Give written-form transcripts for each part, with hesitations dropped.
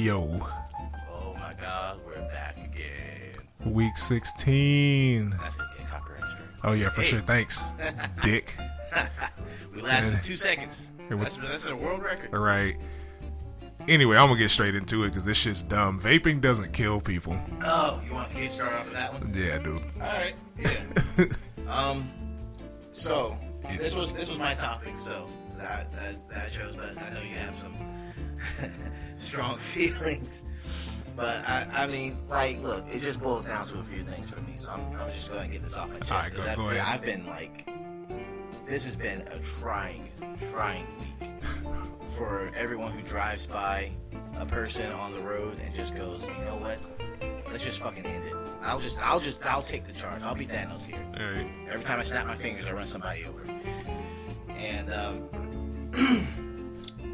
Yo. Oh my God, we're back again. Week 16. That's gonna get copyright straight. Oh yeah, for sure. Thanks, dick. We lasted 2 seconds. That's a world record. All right. Anyway, I'm gonna get straight into it because this shit's dumb. Vaping doesn't kill people. Oh, you want to get started off with that one? Yeah, dude. All right. Yeah. So this was my topic. So that chose, but I know you have some strong feelings. But I mean, like, look, it just boils down to a few things for me. So I'm just going to get this off my chest. All right, go ahead. I've been like, this has been a trying week for everyone who drives by a person on the road and just goes, you know what? Let's just fucking end it. I'll take the charge. I'll be Thanos here. All right. Every time I snap my fingers, I run somebody over. And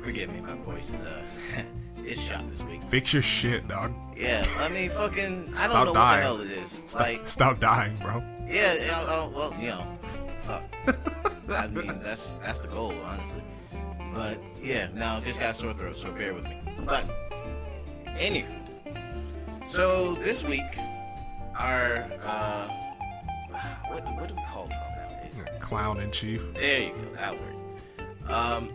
forgive me, my voice is it's shot this week. Fix your shit, dog. Yeah, I mean, fucking, I Stop don't know dying. what the hell it is. Stop dying, bro. Yeah, well, you know, fuck. I mean, that's the goal, honestly. But yeah, now just got a sore throat, so bear with me. But anywho, so this week, our what do we call Trump nowadays? Clown in chief. There you go, that word.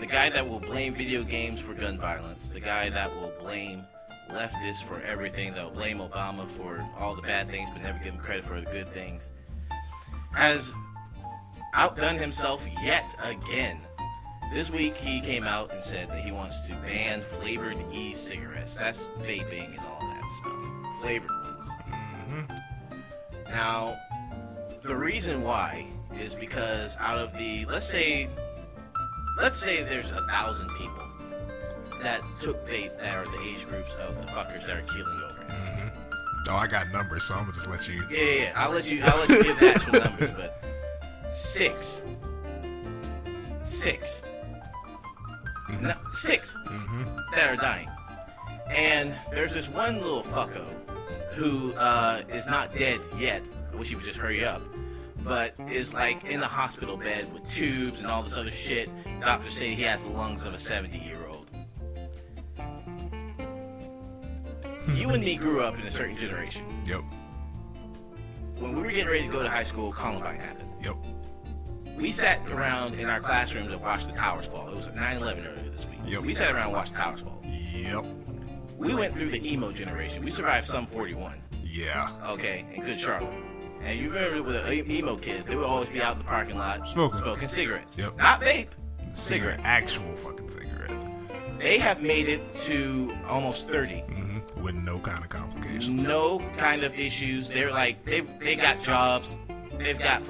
The guy that will blame video games for gun violence, the guy that will blame leftists for everything, that will blame Obama for all the bad things but never give him credit for the good things, has outdone himself yet again. This week he came out and said that he wants to ban flavored e-cigarettes. That's vaping and all that stuff. Flavored ones. Mm-hmm. Now, the reason why is because out of the, let's say there's 1,000 people that took vape that are the age groups of the fuckers that are keeling over. Mm-hmm. Oh, I got numbers, so I'm gonna just let you. Yeah. I'll let you give the actual numbers, but six. Mm-hmm. No, 6 Mm-hmm. that are dying. And there's this one little fucko who is not dead yet. I wish he would just hurry up. But is like in the hospital bed with tubes and all this other shit. Doctors say he has the lungs of a 70-year-old. You and me grew up in a certain generation. Yep. When we were getting ready to go to high school, Columbine happened. Yep. We sat around in our classrooms and watched the towers fall. It was 9/11 earlier this week. Yep. We sat around and watched the towers fall. Yep. We went through the emo generation. We survived Sum 41. Yeah. Okay, in Good Charlotte. And you remember with the emo kids, they would always be out in the parking lot smoking cigarettes. Yep. Not vape, cigarettes. Actual fucking cigarettes. They have made it to almost 30. Mm-hmm. With no kind of complications. No kind of issues. They're like, they got jobs. They've got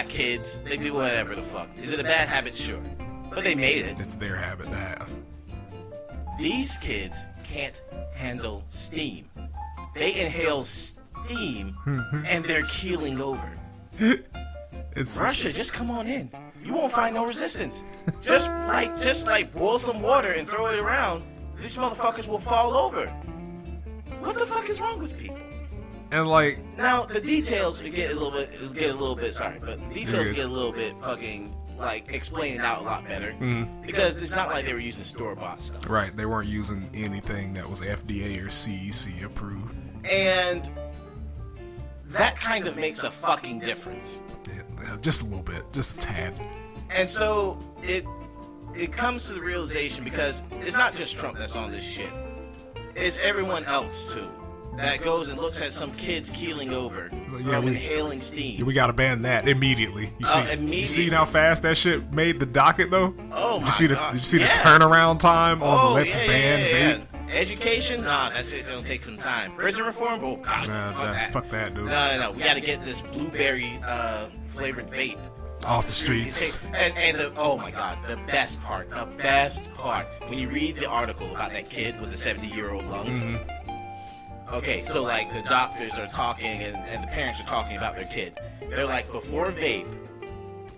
kids. They do whatever the fuck. Is it a bad habit? Sure. But they made it. It's their habit to have. These kids can't handle steam. They inhale steam and they're keeling over. It's Russia, just come on in. You won't find no resistance. Just like boil some water and throw it around. These motherfuckers will fall over. What the fuck is wrong with people? And like Now the details get a little bit sorry, but the details get a little bit fucking like explained out a lot better because it's not like they were using store-bought stuff. right, they weren't using anything that was FDA or CEC approved. And that kind of makes a fucking difference. Yeah, just a little bit, just a tad. And so it comes to the realization, because it's not just Trump that's on this shit. It's everyone else too that goes and looks at some kids keeling over from inhaling steam. Yeah, we gotta ban that immediately. Immediately. You see how fast that shit made the docket though? Oh my God. Did you see the turnaround time on the Let's Ban Vape? Education? Nah, that's it. It'll take some time. Prison reform? Oh God, fuck that, dude. No. We gotta get this blueberry flavored vape off the streets. And oh my God, the best part, when you read the article about that kid with the 70-year-old lungs. Mm-hmm. Okay, so like the doctors are talking and the parents are talking about their kid. They're like, before vape,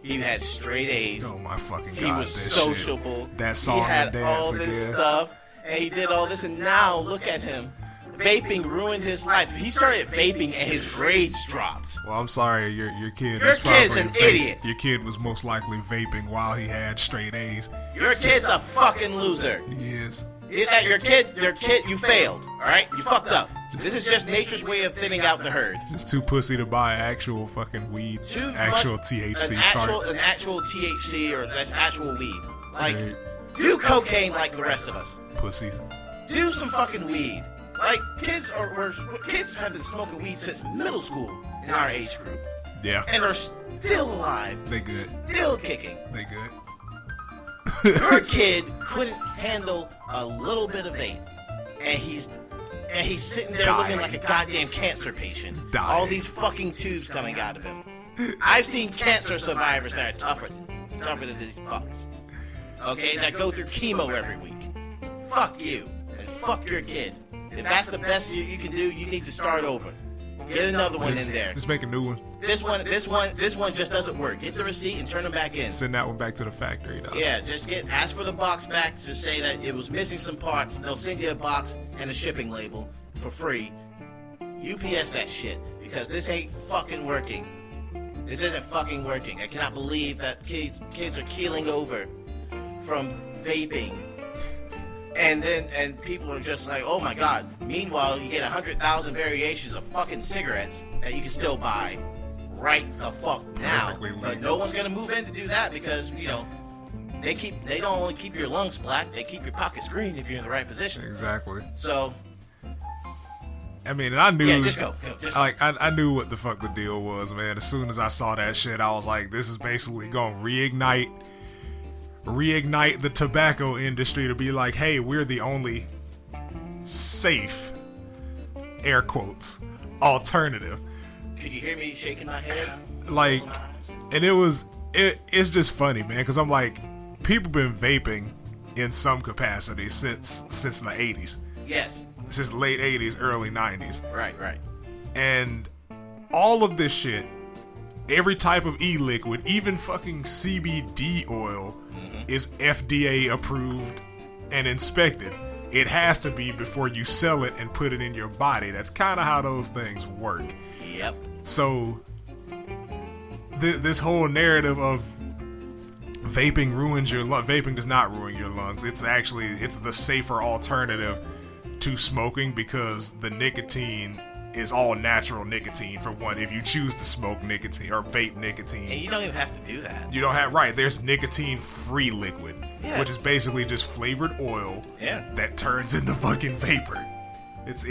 he had straight A's. Oh my fucking God! He was sociable. Shit. That song he had and dance all this again. stuff, and he did all this, and now look at him. Vaping ruined his life. He started vaping and his grades dropped. Well, I'm sorry, your kid. Your kid's an idiot. Your kid was most likely vaping while he had straight A's. Your kid's a fucking loser. He is. Your kid, you failed. All right, you fucked up. This is just nature's way of thinning out the herd. Just too pussy to buy actual fucking weed, actual THC. An actual THC or that's actual weed. Like, do cocaine like the rest of us. Pussies. Do some fucking weed. Like, kids have been smoking weed since middle school in our age group. Yeah. And are still alive. They good. Still kicking. They good. Your kid couldn't handle a little bit of vape, and he's sitting there looking like a goddamn cancer patient. All these fucking tubes coming out of him. I've seen cancer survivors that are tougher than these fucks. Okay, that go through chemo every week. Fuck you, and fuck your kid. If that's the best you can do, you need to start over. Get another one in there. Just make a new one. This one just doesn't work. Get the receipt and turn them back in. Send that one back to the factory, though. Yeah, just ask for the box back to say that it was missing some parts. They'll send you a box and a shipping label for free. UPS that shit, because this ain't fucking working. This isn't fucking working. I cannot believe that kids are keeling over from vaping. And people are just like, oh my god. Meanwhile, you get 100,000 variations of fucking cigarettes that you can still buy right the fuck now. But no one's gonna move in to do that because, you know, they don't only keep your lungs black, they keep your pockets green if you're in the right position. Exactly. So, I mean, and I knew, just go. I knew what the fuck the deal was, man. As soon as I saw that shit, I was like, this is basically gonna reignite the tobacco industry to be like, hey, we're the only safe, air quotes, alternative. Could you hear me shaking my head? Like, and it's just funny, man, because I'm like, people been vaping in some capacity since the 80s. Yes. Since the late 80s, early 90s. Right. And all of this shit, every type of e-liquid, even fucking CBD oil, is FDA approved and inspected. It has to be before you sell it and put it in your body. That's kind of how those things work. Yep. So this whole narrative of vaping ruins your lungs. Vaping does not ruin your lungs. It's the safer alternative to smoking because the nicotine is all natural nicotine, for one, if you choose to smoke nicotine or vape nicotine. And you don't even have to do that. You don't have, there's nicotine-free liquid, which is basically just flavored oil that turns into fucking vapor. It's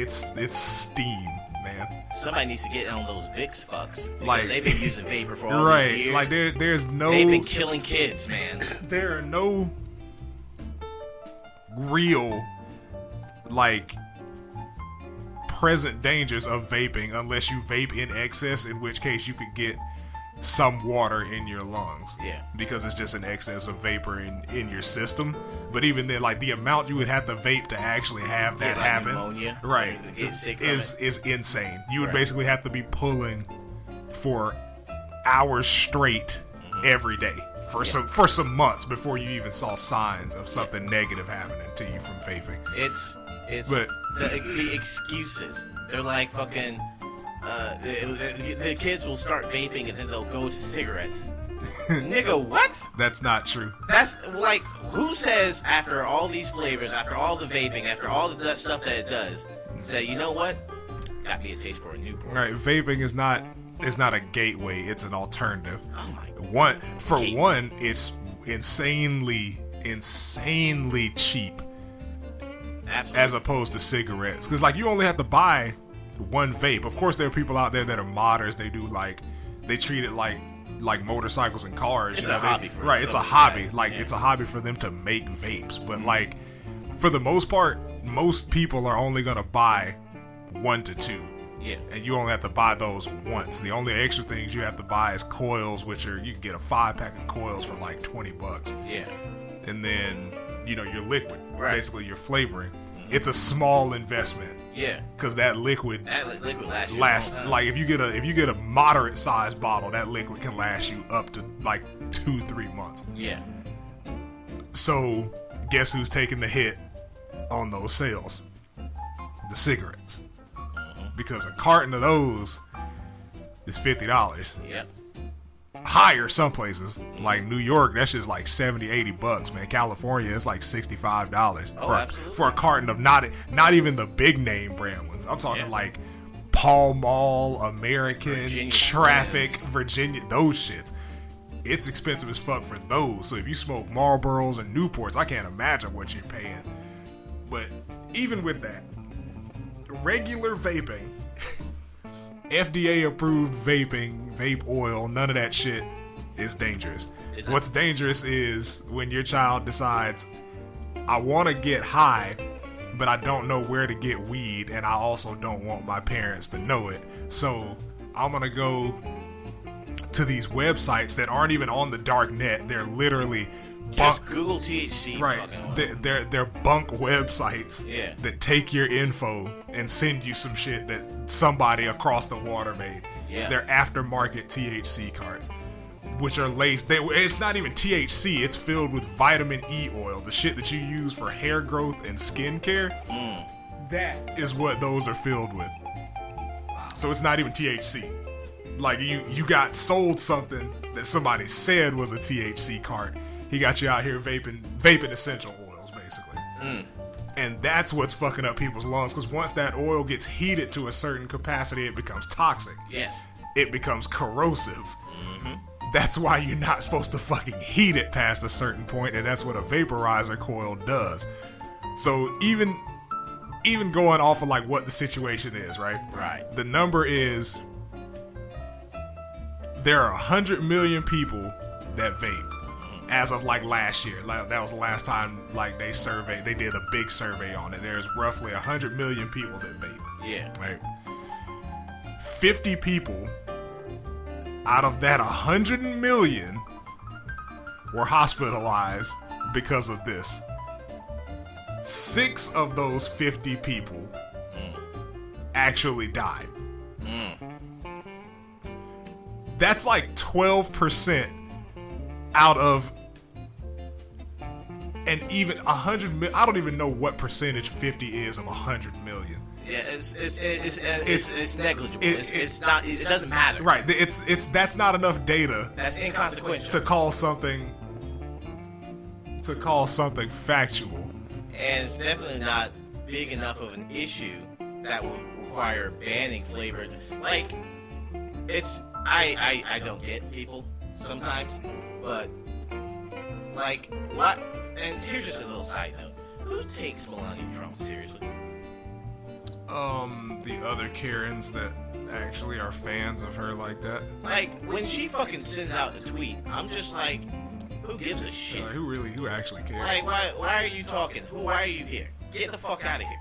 steam, man. Somebody needs to get on those Vicks fucks. Because they've been using vapor for all these years. Like there's no... They've been killing kids, man. There are no real, present dangers of vaping unless you vape in excess, in which case you could get some water in your lungs. Yeah. Because it's just an excess of vapor in your system. But even then, the amount you would have to vape to actually have that happen, pneumonia, is insane. You would basically have to be pulling for hours straight every day for some months before you even saw signs of something negative happening to you from vaping. But the excuses. They're like fucking. The kids will start vaping and then they'll go to cigarettes. Nigga, what? That's not true. That's like, who says after all these flavors, after all the vaping, after all the stuff that it does, say, you know what? Got me a taste for a newborn. Right, vaping is not a gateway. It's an alternative. Oh my god. One, it's insanely cheap. Absolutely. As opposed to cigarettes, because you only have to buy one vape. Of course, there are people out there that are modders. They do they treat it like motorcycles and cars. It's a hobby for It's a hobby. It's a hobby for them to make vapes. But for the most part, most people are only gonna buy 1 to 2. Yeah. And you only have to buy those once. The only extra things you have to buy is coils, which you can get a 5-pack of coils for $20. Yeah. And then your liquid, basically your flavoring. It's a small investment. Yeah. Because that liquid lasts if you get a moderate sized bottle, that liquid can last you up to 2-3 months. Yeah. So guess who's taking the hit on those sales? The cigarettes. Because a carton of those is $50. Yep. higher some places. Like New York, that shit's like $70-$80, man. California, it's like $65 for a carton of not even the big name brand ones. I'm talking like Pall Mall, American, Virginia Traffic, Friends. Virginia, those shits. It's expensive as fuck for those. So if you smoke Marlboros and Newports, I can't imagine what you're paying. But even with that, regular vaping, FDA approved vaping, vape oil, none of that shit is dangerous. What's dangerous is when your child decides, I want to get high, but I don't know where to get weed, and I also don't want my parents to know it. So I'm going to go to these websites that aren't even on the dark net. They're literally just Google THC. Right. They're bunk websites that take your info and send you some shit that somebody across the water made. Yeah. They're aftermarket THC cards, which are laced. It's not even THC. It's filled with vitamin E oil, the shit that you use for hair growth and skin care. That is what those are filled with. Wow. So it's not even THC. Like you got sold something that somebody said was a THC card. He got you out here vaping essential oils, basically. And that's what's fucking up people's lungs, because once that oil gets heated to a certain capacity, it becomes toxic. Yes. It becomes corrosive. Mm-hmm. That's why you're not supposed to fucking heat it past a certain point, and that's what a vaporizer coil does. So even going off of like what the situation is, right? Right. The number is, there are 100 million people that vape. As of like last year, like that was the last time like they did a big survey on it. There's roughly 100 million people that vape. Yeah. Right. 50 people out of that 100 million were hospitalized because of this. 6 of those 50 people actually died. That's like 12% out of, and even 100 million. I don't even know what percentage 50 is of 100 million. Yeah, it's negligible. It's not. It doesn't matter. Right. That's not enough data. That's inconsequential to call something factual. And it's definitely not big enough of an issue that would require banning flavored. Like, it's I don't get people sometimes, but like what? And here's just a little side note: who takes Melania Trump seriously? The other Karens that actually are fans of her like that. Like when she fucking sends out the tweet, I'm just like, who gives a shit? Who actually cares? Like why are you talking? Why are you here? Get the fuck out of here!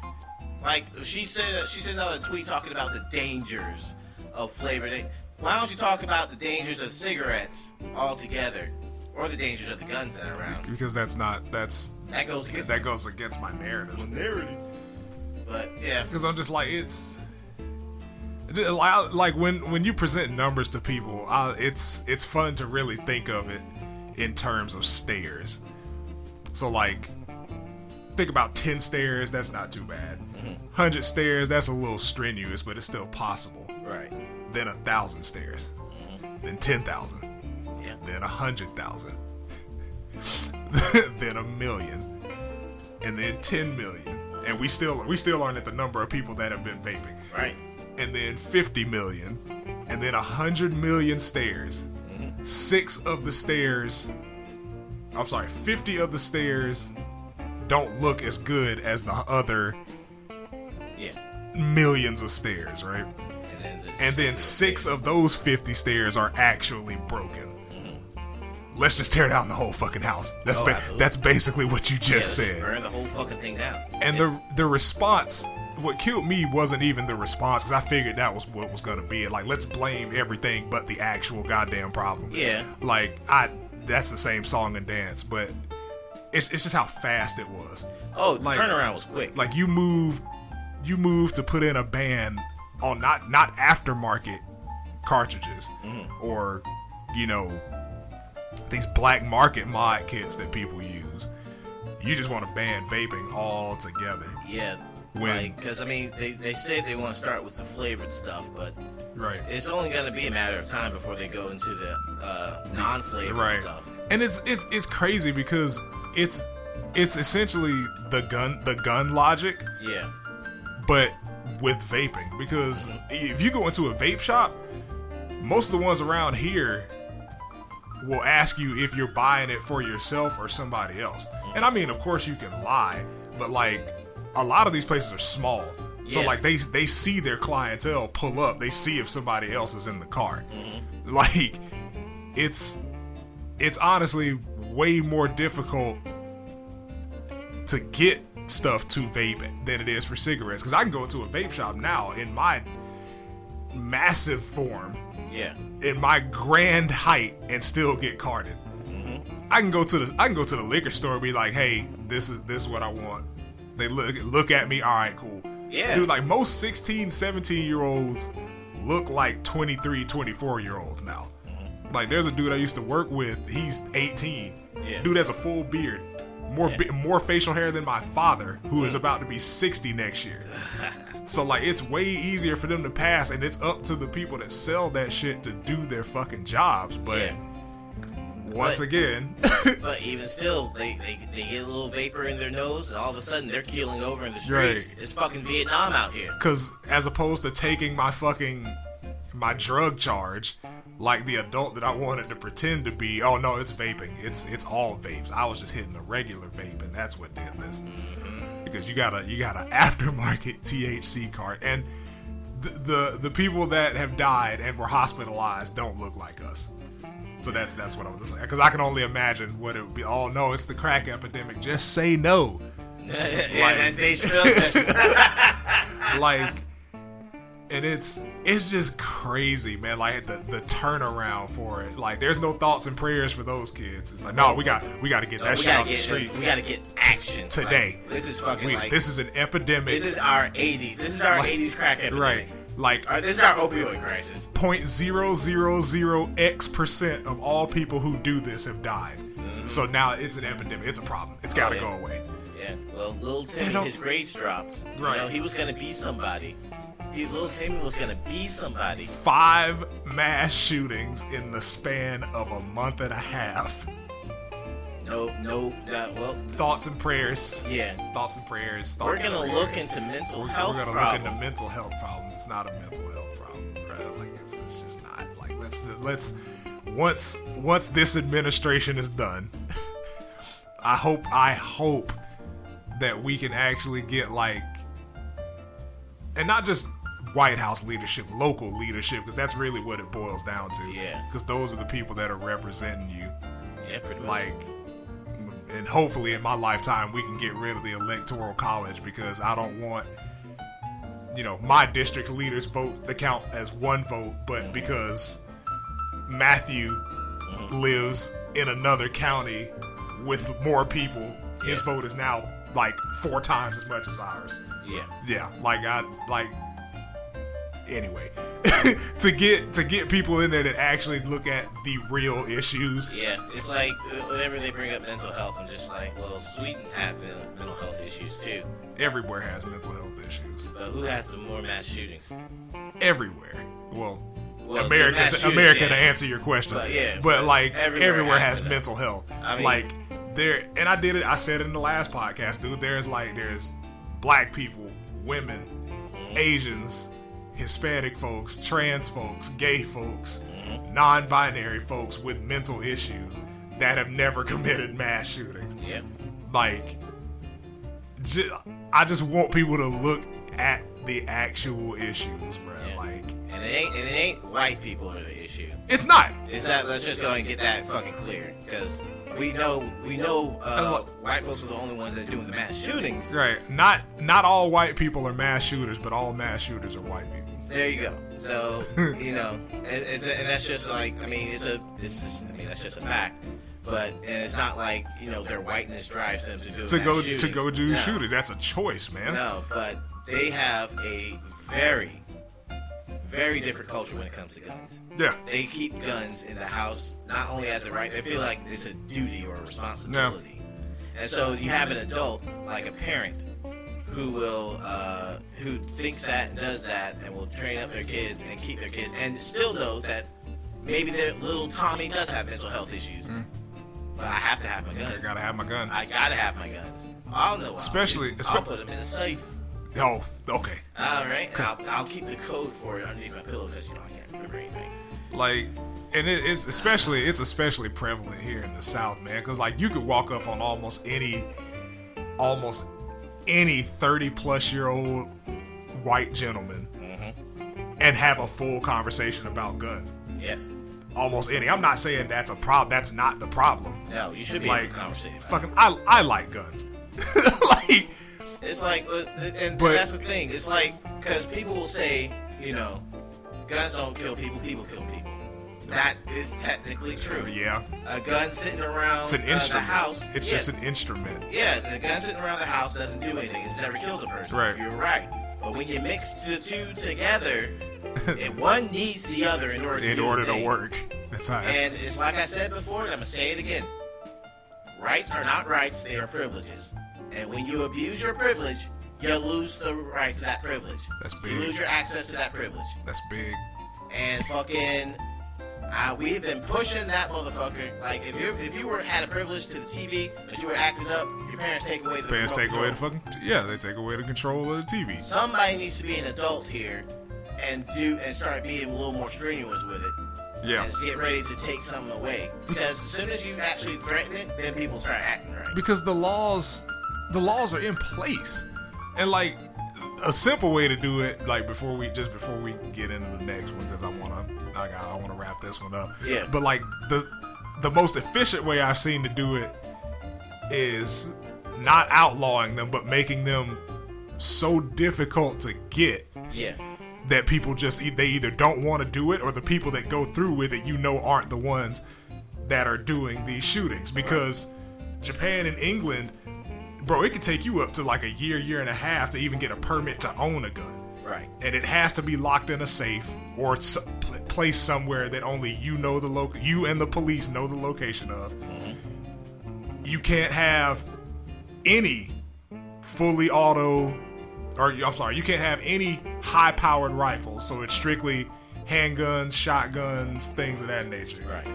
Like she sent out a tweet talking about the dangers of flavored. Why don't you talk about the dangers of cigarettes altogether, or the dangers of the guns that are around? Because that goes against my narrative. But yeah, because I'm just like, it's like when you present numbers to people, it's fun to really think of it in terms of stairs. So like, think about 10 stairs. That's not too bad. 100 stairs. That's a little strenuous, but it's still possible. Right. Then 1,000 stairs. Then 10,000. Yeah. Then 100,000. Then 1 million. And then 10 million. And we still aren't at the number of people that have been vaping. Right. And then 50 million. And then 100 million stairs. 50 of the stairs don't look as good as the other millions of stairs, right? And then 6 of those 50 stairs are actually broken. Let's just tear down the whole fucking house. That's basically what you just said. Burn the whole fucking thing down. And the response, what killed me wasn't even the response, because I figured that was what was going to be it. Like, let's blame everything but the actual goddamn problem. Yeah. Like, that's the same song and dance, but it's just how fast it was. Oh, the turnaround was quick. Like, you moved to put in a ban on not aftermarket cartridges or, these black market mod kits that people use. You just want to ban vaping altogether. Yeah. Because, I mean, they say they want to start with the flavored stuff, but right, it's only going to be a matter of time before they go into the non-flavored stuff. And it's crazy because it's essentially the gun logic. Yeah. But with vaping, because if you go into a vape shop, most of the ones around here will ask you if you're buying it for yourself or somebody else. And I mean, of course you can lie, but like a lot of these places are small. So like they see their clientele pull up, they see if somebody else is in the car. Like it's honestly way more difficult to get stuff to vape than it is for cigarettes, because I can go into a vape shop now in my massive form, in my grand height, and still get carded. I can go to the liquor store and be like, hey, this is what I want. They look at me, all right, cool. Dude, like most 16 17 year olds look like 23 24 year olds now. Like there's a dude I used to work with, he's 18. Dude has a full beard, more facial hair than my father, who is about to be 60 next year. So like it's way easier for them to pass, and it's up to the people that sell that shit to do their fucking jobs. But once again, but even still, they get a little vapor in their nose, and all of a sudden they're keeling over in the streets. It's fucking Vietnam out here. Because as opposed to taking my drug charge like the adult that I wanted to pretend to be, oh no, it's vaping. It's all vapes. I was just hitting a regular vape, and that's what did this. Because you got an aftermarket THC card, and the people that have died and were hospitalized don't look like us. So that's what I was saying. Because I can only imagine what it would be. Oh no, it's the crack epidemic. Just say no. That's Dave Chappelle's like, and it's just crazy, man. Like the turnaround for it. Like there's no thoughts and prayers for those kids. It's like, no, we got to get that shit off the streets. We got to get action today. Like, this is fucking this is an epidemic. This is our 80s. This is our 80s crack epidemic. Right. Like this is our opioid crisis. 0.000x% of all people who do this have died. So now it's an epidemic. It's a problem. It's got to go away. Yeah. Well, little Timmy, his grades dropped. Right. You know, he was gonna be somebody. Little Timmy was gonna be somebody. 5 mass shootings in the span of a month and a half. Well, thoughts and prayers. Yeah. Thoughts and prayers. We're gonna look into mental health problems. We're gonna look into mental health problems. It's not a mental health problem, right? Like it's just not. Like let's once this administration is done, I hope that we can actually get like, and not just White House leadership, local leadership, because that's really what it boils down to. Yeah. Because those are the people that are representing you. Yeah, pretty much. Like, and hopefully in my lifetime we can get rid of the electoral college, because I don't want, my district's leaders vote to count as one vote, but because Matthew lives in another county with more people, his vote is now like 4 times as much as ours. Yeah. Anyway, to get people in there that actually look at the real issues. Yeah, it's like whenever they bring up mental health, I'm just like, well, Sweden's have mental health issues too. Everywhere has mental health issues. But who has the more mass shootings? Everywhere. Well, America to answer your question. But like everywhere has mental health. I mean, like and I said it in the last podcast, dude. There's black people, women, Asians, Hispanic folks, trans folks, gay folks, non-binary folks with mental issues that have never committed mass shootings. Yeah. Like, I just want people to look at the actual issues, bro. Yeah. Like, and it ain't white people who are the issue. It's not. It's not. Let's just go and get that fucking clear, because we know white folks are the only ones that are doing the mass shootings. Right. Not all white people are mass shooters, but all mass shooters are white people. There you go. So and that's just like, that's just a fact. But it's not like their whiteness drives them to go do shootings. That's a choice, man. No, but they have a very, very different culture when it comes to guns. Yeah. They keep guns in the house not only as a right, they feel like it's a duty or a responsibility. Yeah. And so you have an adult, like a parent, who thinks that and does that and will train up their kids and keep their kids and still know that maybe their little Tommy does have mental health issues. But I have to have my gun. I gotta have my gun. I gotta have my guns. I'll know. I'll put them in a safe. Oh, okay. All right. I'll keep the code for it underneath my pillow because I can't remember anything. Like, and it's especially prevalent here in the South, man. Because like you could walk up on almost any 30-plus-year-old white gentleman and have a full conversation about guns. Yes. Almost any. I'm not saying that's a problem. That's not the problem. No, you should be able to conversate. Fucking, I like guns. Like, it's like, and that's the thing. It's like, because people will say, guns don't kill people. People kill people. That is technically true. Yeah. A gun sitting around the house. It's just an instrument. Yeah, the gun sitting around the house doesn't do anything. It's never killed a person. Right. You're right. But when you mix the two together, one needs the other in order to work. That's how. And it's like I said before, and I'm gonna say it again. Rights are not rights; they are privileges. And when you abuse your privilege, you lose the right to that privilege. That's big. You lose your access to that privilege. That's big. And fucking, we've been pushing that motherfucker. Like if you had a privilege to the TV, but you were acting up, your parents take away the they take away the control of the TV. Somebody needs to be an adult here and start being a little more strenuous with it. Yeah. And get ready to take something away. Because as soon as you actually threaten it, then people start acting right. Because the laws are in place. And like a simple way to do it, like before we get into the next one, because I wanna wrap this one up. Yeah. But like the most efficient way I've seen to do it is not outlawing them, but making them so difficult to get. Yeah. That people they either don't want to do it, or the people that go through with it, aren't the ones that are doing these shootings. Because Japan and England, bro, it could take you up to like a year and a half to even get a permit to own a gun. Right. And it has to be locked in a safe or placed somewhere that only you and the police know the location of. Mm-hmm. You can't have any fully auto. You can't have any high-powered rifles, so it's strictly handguns, shotguns, things of that nature. Right.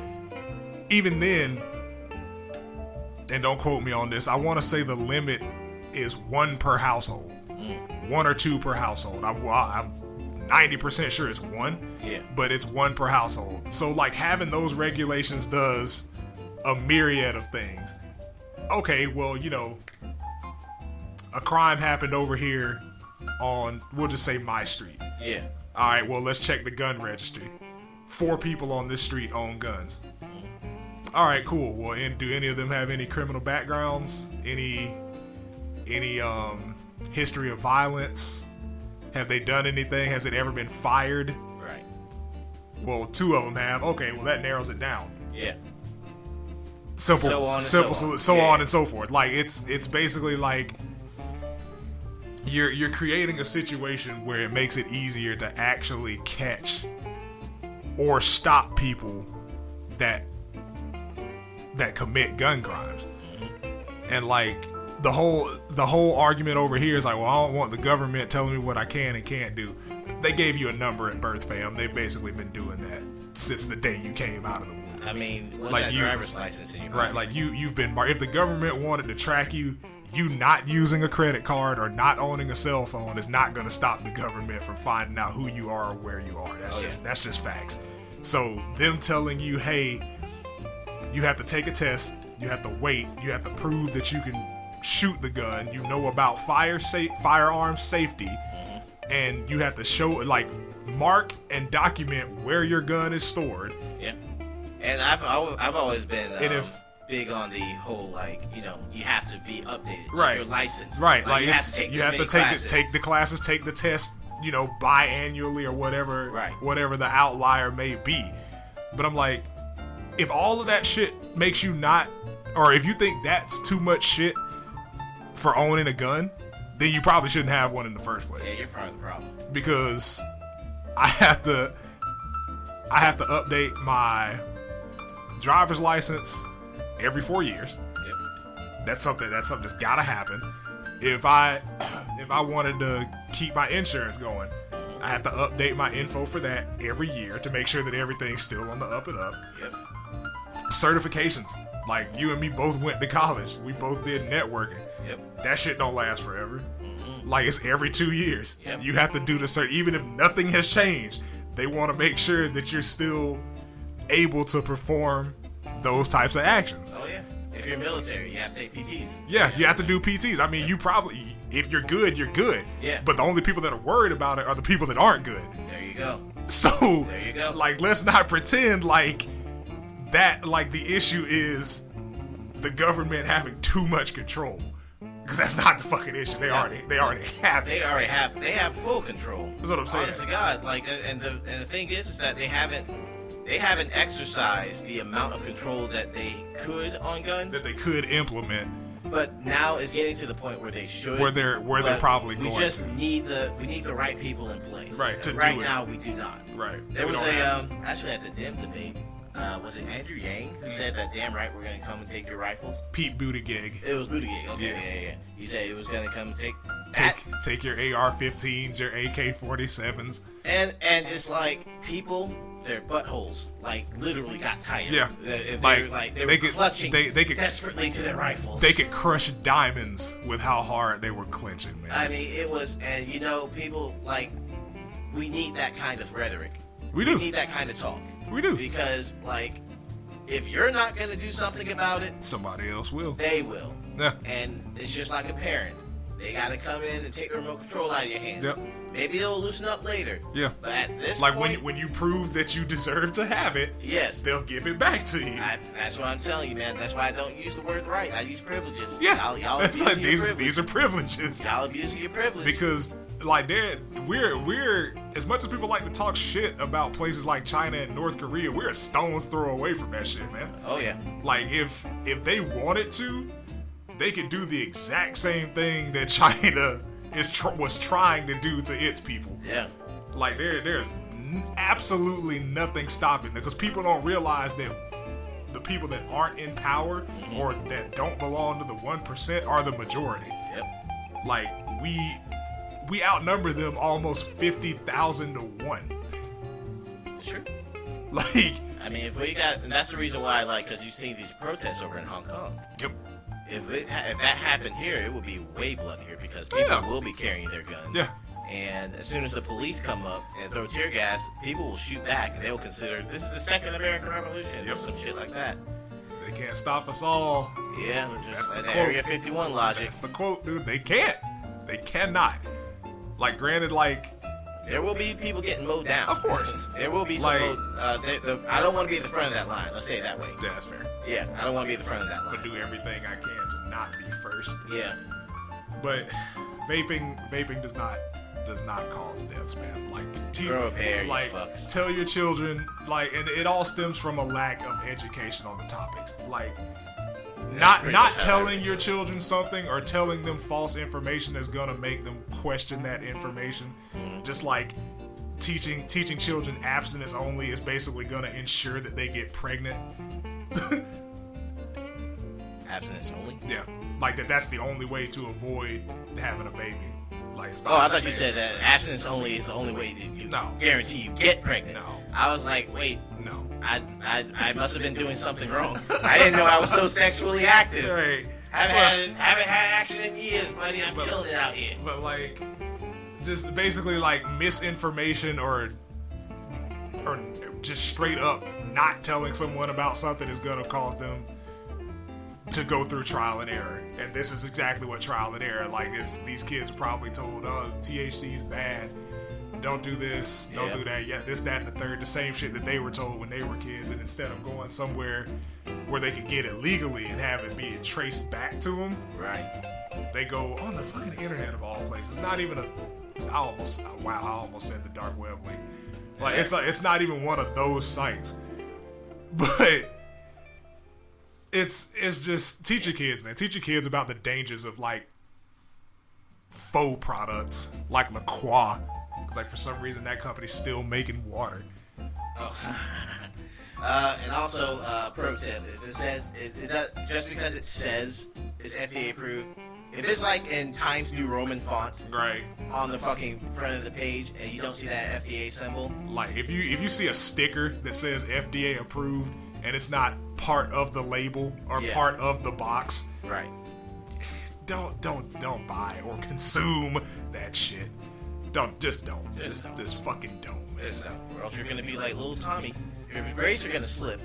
Even then, and don't quote me on this, I want to say the limit is 1 per household. 1 or 2 per household. I'm 90% sure it's 1, but it's 1 per household. So, like, having those regulations does a myriad of things. Okay, well, a crime happened over here on, we'll just say my street. Yeah. All right, well, let's check the gun registry. 4 people on this street own guns. All right, cool. Well, do any of them have any criminal backgrounds? Any history of violence? Have they done anything? Has it ever been fired? Right. Well, 2 of them have. Okay, well, that narrows it down. Yeah. Simple. So on and so forth. Like it's basically like you're creating a situation where it makes it easier to actually catch or stop people that commit gun crimes. And like the whole argument over here is like, well, I don't want the government telling me what I can and can't do. They gave you a number at birth, fam. They've basically been doing that since the day you came out of the womb. I mean, what's that driver's license in your body? Right, like you've been marked. If the government wanted to track you, you not using a credit card or not owning a cell phone is not going to stop the government from finding out who you are or where you are. That's just facts. So them telling you, hey, you have to take a test, you have to wait, you have to prove that you can shoot the gun, you know about firearm safety, and you have to show, like, mark and document where your gun is stored. Yeah. And I've always been big on the whole, like, you have to be updated. Right. Your license. Right. Like you have to take the classes, take the test, biannually or whatever. Right. Whatever the outlier may be. But I'm like, if all of that shit makes you not, or if you think that's too much shit for owning a gun, then you probably shouldn't have one in the first place. Yeah, you're part of the problem. Because I have to update my driver's license every 4 years. Yep. That's something that's gotta happen. If I if I wanted to keep my insurance going, I have to update my info for that every year to make sure that everything's still on the up and up. Yep. Certifications. Like, you and me both went to college. We both did networking. Yep. That shit don't last forever. Like, it's every 2 years. Yep. You have to do the cert. Even if nothing has changed, they want to make sure that you're still able to perform those types of actions. Oh, yeah. If you're military, you have to take PTs. Yeah, you have to do PTs. I mean, you probably, if you're good, you're good. Yeah. But the only people that are worried about it are the people that aren't good. There you go. So, there you go. Like, let's not pretend like that, like, the issue is the government having too much control. Because that's not the fucking issue. They already have it. They have full control. That's what I'm saying. Honest to God, like, and the thing is that they haven't exercised the amount of control that they could on guns. That they could implement. But now it's getting to the point where they should. Where they're probably going. We just need the right people in place. Right. Right now we do not. Right. There was actually at the DEM debate. Was it Andrew Yang who said that damn right we're gonna come and take your rifles? Pete Buttigieg. It was Buttigieg. Okay, yeah. He said it was gonna come and take your AR-15s, your AK-47s. And it's like people, their buttholes like literally got tighter. Yeah, they were clutching desperately to their rifles. They could crush diamonds with how hard they were clenching, man. I mean, it was, and people like, we need that kind of rhetoric. We do. We need that kind of talk. We do. Because, like, if you're not going to do something about it, somebody else will. They will. Yeah. And it's just like a parent. They got to come in and take the remote control out of your hands. Yep. Maybe they'll loosen up later. Yeah. But at this point... Like, when you prove that you deserve to have it, yes, they'll give it back to you. That's what I'm telling you, man. That's why I don't use the word right. I use privileges. Yeah. Y'all that's like, these are privileges. Y'all abusing your privilege. Because... like, we're as much as people like to talk shit about places like China and North Korea, we're a stone's throw away from that shit, man. Oh yeah. Like, if they wanted to, they could do the exact same thing that China was trying to do to its people. Yeah. Like, there's absolutely nothing stopping them, because people don't realize that the people that aren't in power or that don't belong to the 1% are the majority. Yep. Like, we outnumber them almost 50,000 to 1. It's true. Like, I mean, and that's the reason why, like, because you've seen these protests over in Hong Kong. Yep. If that happened here, it would be way bloodier because people will be carrying their guns. Yeah. And as soon as the police come up and throw tear gas, people will shoot back, and they'll consider this is the second American Revolution or some shit like that. They can't stop us all. Yeah, just that Area 51 logic. That's the quote, dude. They can't. They cannot. Like, granted, like, there will be people getting mowed down. Of course. There will be some I don't want to be at the front of that line. Let's say it that way. Yeah, that's fair. Yeah, I don't want to be at the front of that line. But do everything I can to not be first. Yeah. But vaping does not cause deaths, man. Like, grow a pair, like, you fucks. Tell your children, like, and it all stems from a lack of education on the topics. Like, not telling your children something or telling them false information that's gonna make them question that information. Just like teaching children abstinence only is basically gonna ensure that they get pregnant. Abstinence only? Yeah, like that's the only way to avoid having a baby. Like, I thought you said that abstinence only is the only way to guarantee you get pregnant. No. I was like, wait. No. I must have been doing something wrong. I didn't know I was so sexually active. Right. Haven't had action in years, buddy. I'm killing it out here. But like, just basically like misinformation or just straight up not telling someone about something is gonna cause them to go through trial and error. And this is exactly what trial and error. Like, these kids are probably told, oh, THC is bad. Don't do this, don't do that, this, that, and the third, the same shit that they were told when they were kids, and instead of going somewhere where they could get it legally and have it being traced back to them, right? They go on the fucking internet of all places. Not even I almost said the dark web link. Like, it's not even one of those sites, but it's just teach your kids, man. Teach your kids about the dangers of like faux products like La Croix. Like, for some reason, that company's still making water. Oh. And also, pro tip: if it says it does, just because it says it's FDA approved, If it's like in Times New Roman font, right, on the fucking front of the page, and you don't see that FDA symbol, like if you see a sticker that says FDA approved and it's not part of the label or part of the box, right? Don't buy or consume that shit. Just fucking don't, man. Just don't. Or else you're gonna be like little Tommy. Your braids are gonna slip,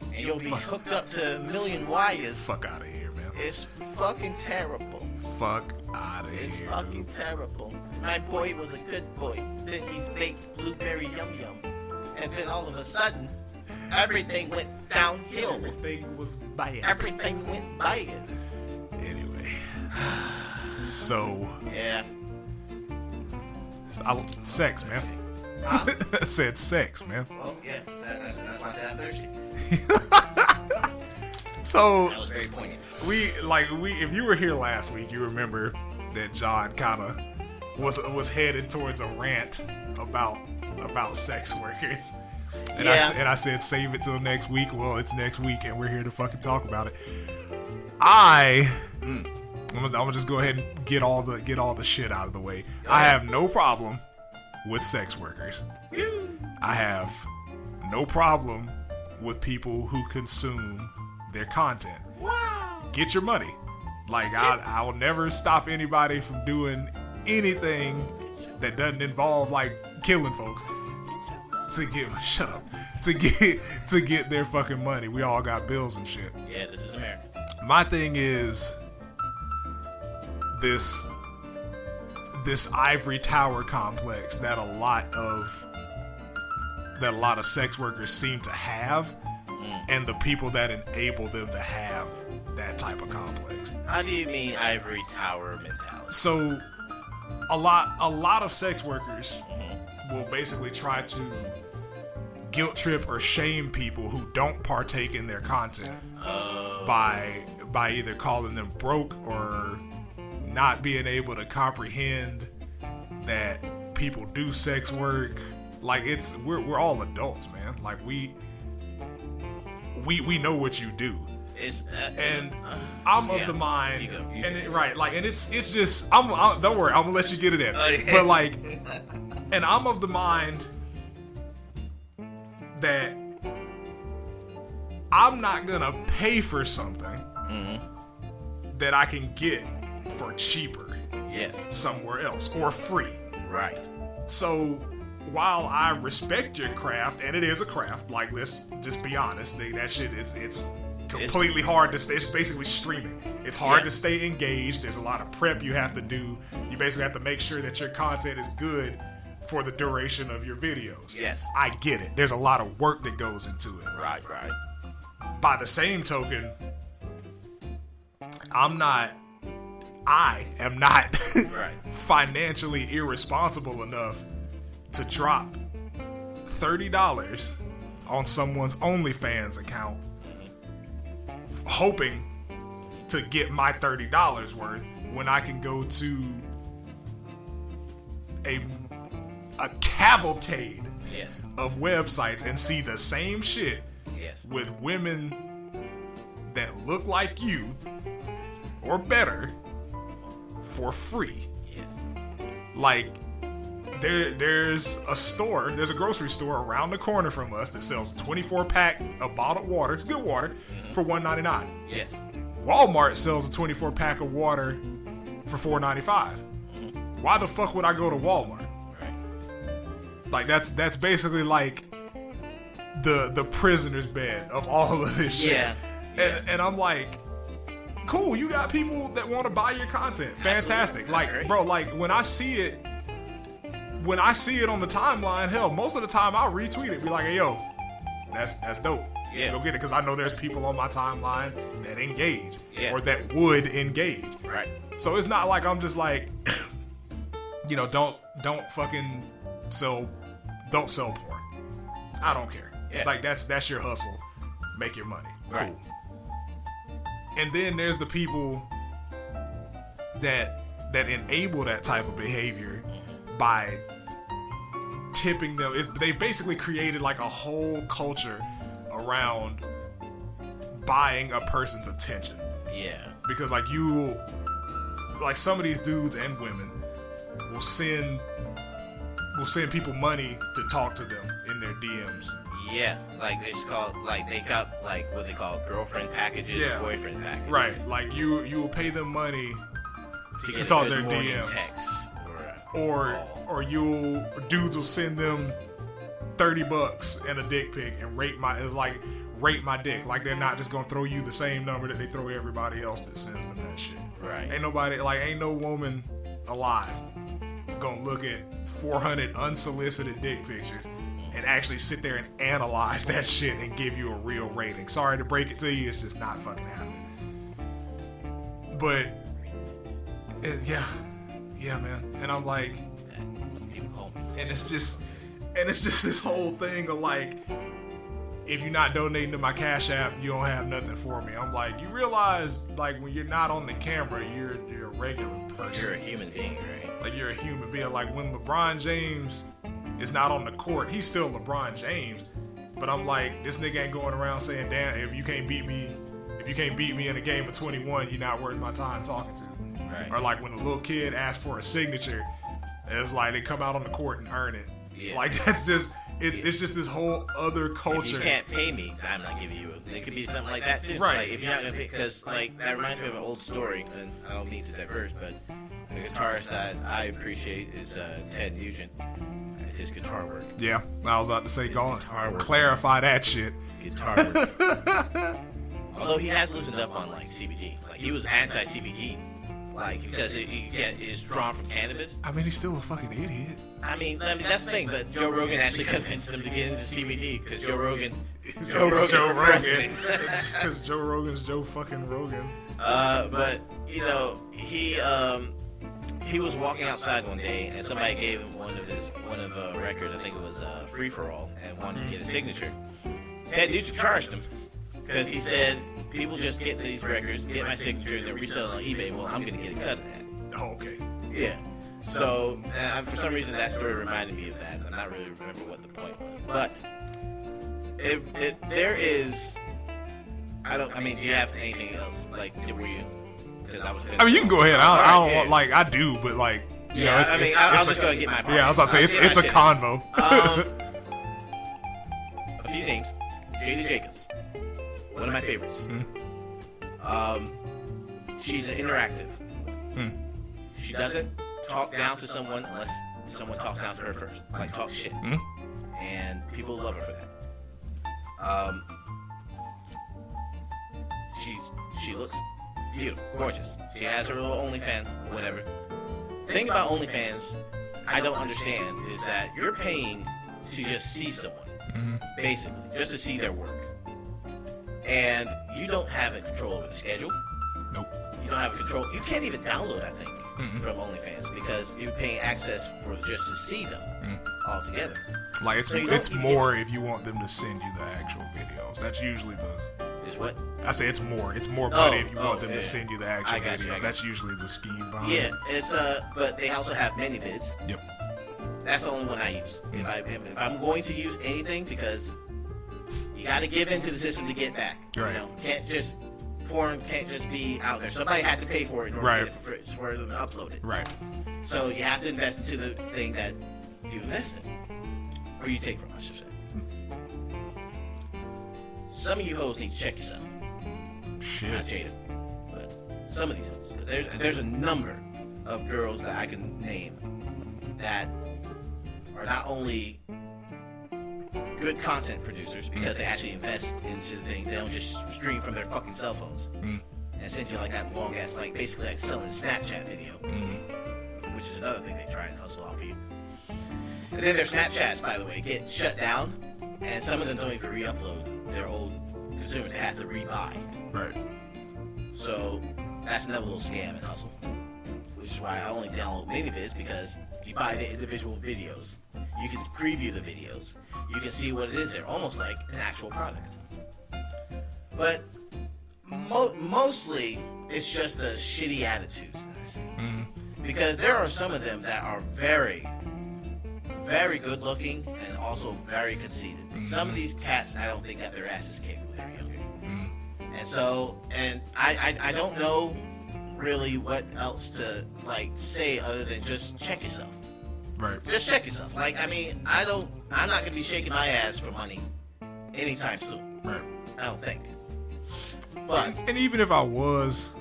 and you'll be hooked up to a million wires. Fuck out of here, man. It's fucking terrible. Fuck out of here. It's fucking terrible. My boy was a good boy. Then he's baked blueberry yum yum, and then all of a sudden, everything went downhill. Everything was bad. Everything went bad. Anyway, so yeah. Sex, man. I said sex, man. Well, yeah, that's why I said I'm thirsty. So that was very poignant. If you were here last week, you remember that John kind of was headed towards a rant about sex workers, and I said save it till next week. Well, it's next week, and we're here to fucking talk about it. I'm gonna just go ahead and get all the shit out of the way. I have no problem with sex workers. I have no problem with people who consume their content. Wow. Get your money. Like I will never stop anybody from doing anything that doesn't involve like killing folks to get their fucking money. We all got bills and shit. Yeah, this is America. My thing is this ivory tower complex that a lot of sex workers seem to have, and the people that enable them to have that type of complex. How do you mean ivory tower mentality? So a lot of sex workers will basically try to guilt trip or shame people who don't partake in their content by either calling them broke or not being able to comprehend that people do sex work. Like we're all adults, man. Like we know what you do. I'm of the mind, it's just don't worry, I'm gonna let you get it in. But like, and I'm of the mind that I'm not gonna pay for something that I can get for cheaper, somewhere else or free, right? So while I respect your craft, and it is a craft, like let's just be honest, that shit it's completely hard to stay. It's basically streaming. It's hard to stay engaged. There's a lot of prep you have to do. You basically have to make sure that your content is good for the duration of your videos. Yes. I get it. There's a lot of work that goes into it. Right. By the same token, I am not financially irresponsible enough to drop $30 on someone's OnlyFans account hoping to get my $30 worth when I can go to a cavalcade of websites and see the same shit with women that look like you or better for free. Like there's a grocery store around the corner from us that sells 24-pack of bottled water. It's good water for $1.99. Yes. Walmart sells a 24-pack of water for $4.95. Why the fuck would I go to Walmart? Right. Like that's basically like the prisoner's bed of all of this shit. Yeah. And I'm like, cool, you got people that want to buy your content. Fantastic. Like, bro, like when I see it on the timeline, hell, most of the time I'll retweet it, be like, hey, yo, that's dope. Go get it, because I know there's people on my timeline that engage or that would engage. Right. So it's not like I'm just like, don't fucking don't sell porn. I don't care. Yeah. Like that's your hustle. Make your money. Right. Cool. And then there's the people that enable that type of behavior by tipping them. They've basically created like a whole culture around buying a person's attention. Yeah. Because like you like some of these dudes and women will send people money to talk to them in their DMs. Yeah, like it's called, like they got like what they call girlfriend packages, boyfriend packages. Right, like you will pay them money to talk their morning DMs. Text Or dudes will send them $30 and a dick pic and rate my dick. Like they're not just gonna throw you the same number that they throw everybody else that sends them that shit. Right. Ain't no woman alive gonna look at 400 unsolicited dick pictures and actually sit there and analyze that shit and give you a real rating. Sorry to break it to you, it's just not fucking happening. But yeah, man. And I'm like, and it's just this whole thing of like, if you're not donating to my Cash App, you don't have nothing for me. I'm like, you realize, like, when you're not on the camera, you're a regular person. You're a human being, right? Like, you're a human being. Like, when LeBron James is not on the court, he's still LeBron James. But I'm like, this nigga ain't going around saying, damn, if you can't beat me in a game of 21, you're not worth my time talking to. Right. Or like when a little kid asks for a signature, it's like they come out on the court and earn it. Yeah. Like that's just it's just this whole other culture. If you can't pay me, I'm not giving you it. It could be something like that too. Right. Like if you're not gonna pay, because like that reminds me of an old story, and I don't mean to diverge, but the guitarist that I appreciate is Ted Nugent. His guitar work. Yeah, I was about to say, go on, clarify that shit. Guitar work. Although he has loosened up on like CBD, like he was anti-CBD. Like, because it's drawn from cannabis. I mean, he's still a fucking idiot. I mean that's the thing. But Joe Rogan actually convinced him to get into CBD because Joe Rogan. Because Joe Rogan's Joe fucking Rogan. But you know, he was walking outside one day and somebody gave him one of records. I think it was Free for All, and wanted to get a signature. Ted Nugent charged him because he said, people just get these records, get my signature, and they're reselling on eBay. Well, I'm going to get a cut of that. Oh, okay. Yeah. So, for some reason, that story reminded me of that. I'm not really remember what the point was. But, there is... do you have anything else? Like, were you... Because I was... you can go ahead. I do, but like... I'll just go and get my part. Yeah, I was about to say, it's a convo. A few things. Jada Jacobs. One of my favorites. She's an interactive. She doesn't talk down to someone unless someone talks down to her first. Like, talk shit. And people love her for that. She looks beautiful, gorgeous. She has her little OnlyFans, whatever. The thing about OnlyFans I don't understand is that you're paying to just see someone. Basically, just to see their work. And you don't have control over the schedule. Nope. You don't have control. You can't even download, I think, from OnlyFans because you're paying access for just to see them altogether. Like it's more if you want them to send you the actual videos. That's usually the. Is what? I say it's more. It's more money if you want them to send you the actual videos. That's usually the scheme behind it. Yeah, it's but they also have mini vids. Yep. That's the only one I use. If I'm going to use anything, because you got to give into the system to get back. Right. Porn can't just be out there. Somebody had to pay for it in order for them to upload it. Right. So you have to invest into the thing that you invest in, or you take from, I should say. Some of you hoes need to check yourself. Shit. Not Jada, but some of these hoes. Because there's a number of girls that I can name that are not only good content producers because they actually invest into things. They don't just stream from their fucking cell phones and send you like that long ass, like basically like selling Snapchat video, which is another thing they try and hustle off of you. And then their Snapchats, by the way, get shut down, and some of them don't even re-upload their old consumers. They have to rebuy. Right. So that's another little scam and hustle. Which is why I only download mini-vids, because you buy the individual videos. You can preview the videos. You can see what it is there, almost like an actual product. But mostly, it's just the shitty attitudes that I see. Because there are some of them that are very, very good looking and also very conceited. Some of these cats, I don't think got their asses kicked when they were younger. And so, I don't know really what else to like say other than just check yourself. Right. Just check yourself. Like, I mean, I'm not gonna be shaking my ass for money anytime soon. Right. I don't think. But and even if I was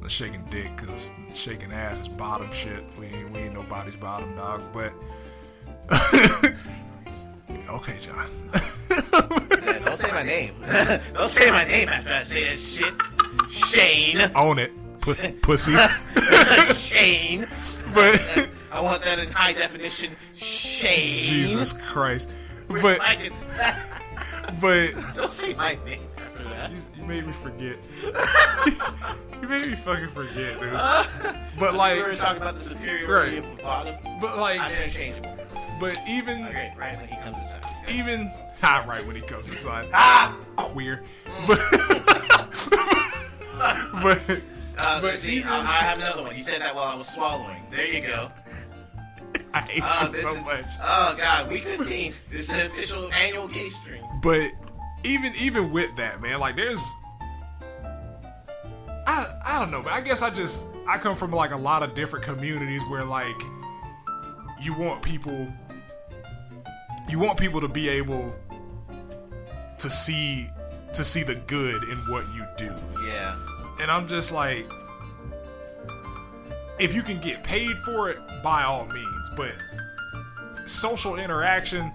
shaking dick, because shaking ass is bottom shit. We ain't nobody's bottom, dog. But okay, John. Man, don't say my name. Don't say my name after I say that shit. Shane. Own it, pussy. Shane. But I want that in high definition. Shane. Jesus Christ. But don't say my name after that. You made me forget. You made me fucking forget, dude. But like, we were talking about the superiority right. of the bottom. But like, I'm interchangeable. But even right when he comes inside. Even right when he comes inside. Queer. But see, I have another one. You said that while I was swallowing. There you go. I hate you so much. Oh God, week 15. This is the official annual gay stream. But even with that, man, like there's, I don't know, man. I guess I come from like a lot of different communities where like you want people to be able to see the good in what you do. Yeah. And I'm just like, if you can get paid for it, by all means, but social interaction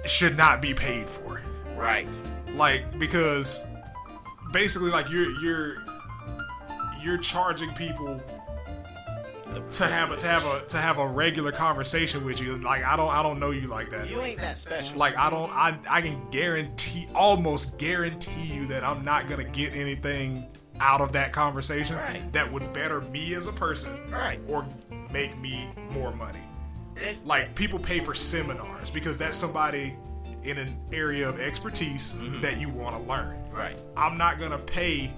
should not be paid for. Right. Like, because basically like you're charging people to have a regular conversation with you. Like I don't know you like that. You ain't that special. Like I can almost guarantee you that I'm not gonna get anything out of that conversation that would better me as a person, or make me more money. Like people pay for seminars because that's somebody in an area of expertise that you want to learn. Right. I'm not gonna pay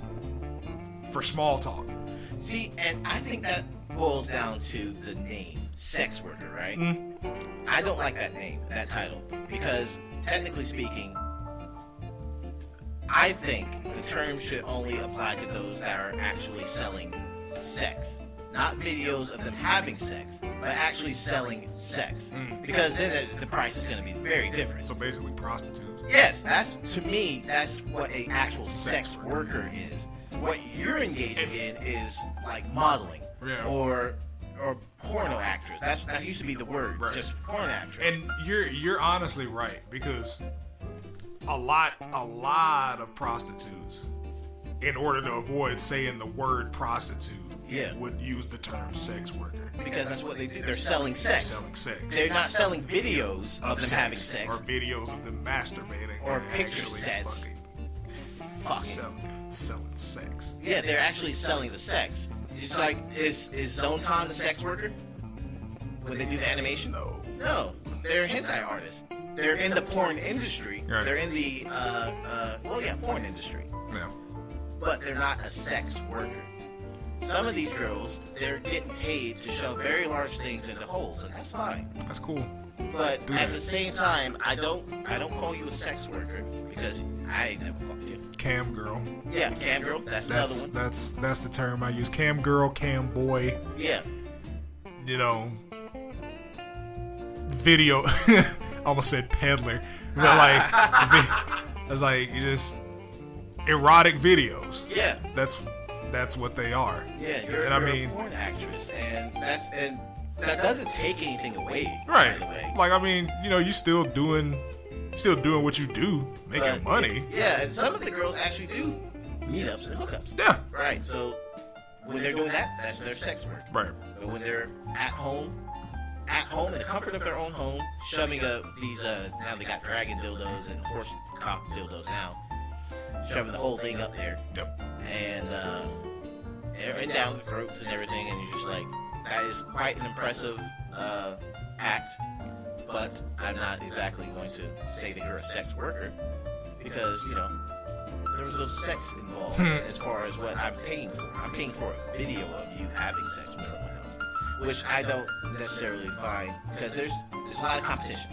for small talk. See, and I think that boils down to the name, sex worker, right? I don't like that name, that title, because technically speaking, I think the term should only apply to those that are actually selling sex. Not videos of them having sex, but actually selling sex. Because then the price is going to be very different. So basically prostitutes. Yes, to me, that's what an actual sex worker is. What you're engaging in is like modeling or porno actress. That used to be the word, just porn actress. And you're honestly right, because a lot of prostitutes, in order to avoid saying the word prostitute, would use the term sex worker. Because that's what they do. They're selling sex. They're not selling videos of them having sex. Or videos of them masturbating. Or picture sets. Selling sex. Yeah, they're actually selling the sex. It's like, is Zontan the sex worker? When they do the animation? No. They're hentai artists. They're in the porn industry. Right. They're in the, porn industry. Yeah. But they're not a sex worker. Some of these girls, they're getting paid to shove very large things into holes, and that's fine. That's cool. But at the same time, I don't call you a sex worker because I ain't never fucked you. Cam girl. Yeah, cam girl. That's another one. That's the term I use. Cam girl, cam boy. Yeah. You know, video. Almost said peddler, but like, it's like just erotic videos. Yeah. That's what they are. Yeah, you're a porn actress, and that doesn't take anything away. Right. By the way. Like, I mean, you know, you still doing what you do, making money. Yeah, and some of the girls actually do meetups and hookups. Yeah. Right. So when they're doing that, that's their sex work. Right. But when they're at home in the comfort of their own home, shoving up these now they got dragon dildos and horse cock dildos now, shoving the whole thing up there. Yep. And down the throats and everything, and you're just like, that is quite an impressive act. But I'm not exactly going to say that you're a sex worker, because there was no sex involved as far as what I'm paying for. I'm paying for a video of you having sex with someone else, which I don't necessarily find, because there's a lot of competition.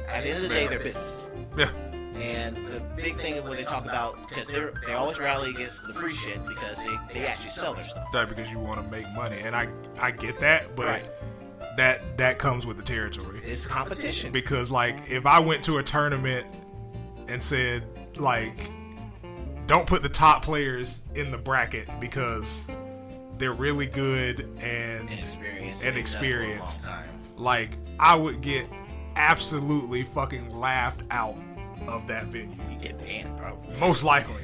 At the end of the day, they're businesses. Yeah. And the big thing of what they talk about, because they always rally against the free shit because they actually sell their stuff. Right, because you want to make money, and I get that, but Right. that comes with the territory. It's competition. Because like if I went to a tournament and said like, don't put the top players in the bracket because they're really good and experienced, like I would get absolutely fucking laughed out of that venue. You get banned probably. Most likely.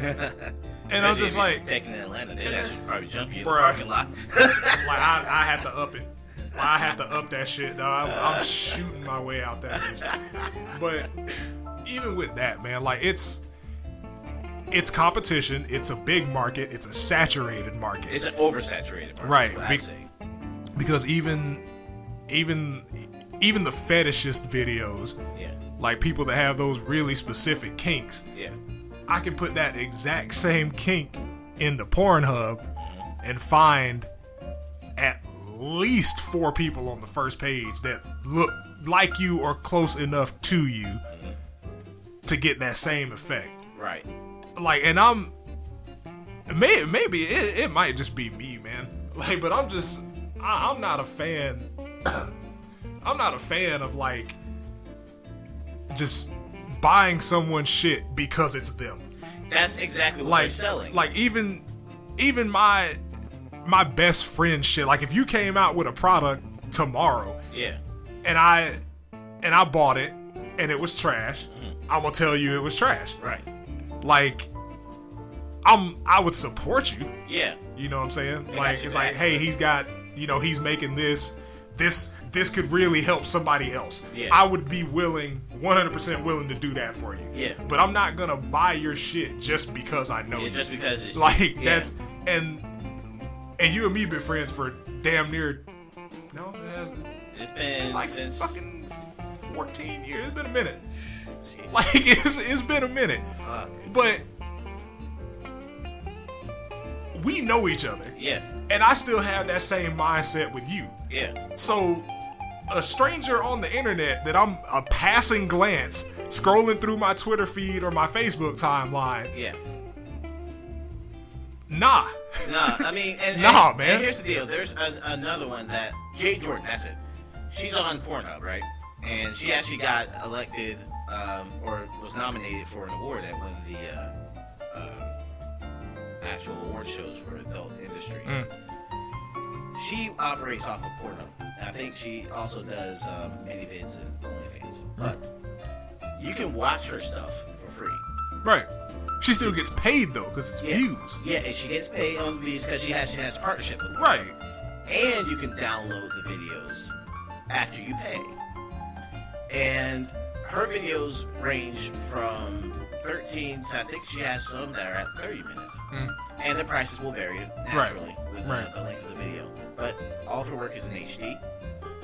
And I'm just like, taking in Atlanta, they'd actually probably jump you in the parking lot. Like I had to up it. I had to up that shit, dog. I'm shooting my way out that bitch. But even with that, man, like it's competition. It's a big market. It's a saturated market. It's an oversaturated market. Right. Is what I say. Because even the fetishist videos, yeah, like people that have those really specific kinks, yeah, I can put that exact same kink into Pornhub and find at least 4 people on the first page that look like you or close enough to you to get that same effect. Right. Like, and maybe it might just be me, man. Like, but I'm not a fan. I'm not a fan of like just buying someone's shit because it's them. That's exactly what Like, they're selling. Like even my best friend shit. Like if you came out with a product tomorrow, yeah, and I bought it and it was trash, I'm gonna tell you it was trash. right. Like I would support you. Yeah. You know what I'm saying? They Like got you it's back. like, hey, he's got, he's making this could really help somebody else. Yeah. I would be 100% willing to do that for you. Yeah. But I'm not gonna buy your shit just because I know you. Just because it's Like yeah. that's and you and me been friends for damn near It's been like since fucking 14 years. It's been a minute. Jeez. Like it's been a minute. Fuck. But we know each other. Yes. And I still have that same mindset with you. Yeah. So a stranger on the internet that I'm a passing glance scrolling through my Twitter feed or my Facebook timeline. Yeah. Nah. I mean, man. And here's the deal. There's another one that Jade Jordan. That's it. She's on Pornhub, right? And she actually got elected or was nominated for an award at one of the actual award shows for adult industry. She operates off of Pornhub. I think she also does mini vids and OnlyFans. But you can watch her stuff for free. Right. She still gets paid though because it's views. Yeah, and she gets paid on views because she has a partnership with Pornhub. Right. And you can download the videos after you pay. And her videos range from 13 to, I think she has some that are at 30 minutes. And the prices will vary naturally with the length of the video. But all of her work is in HD.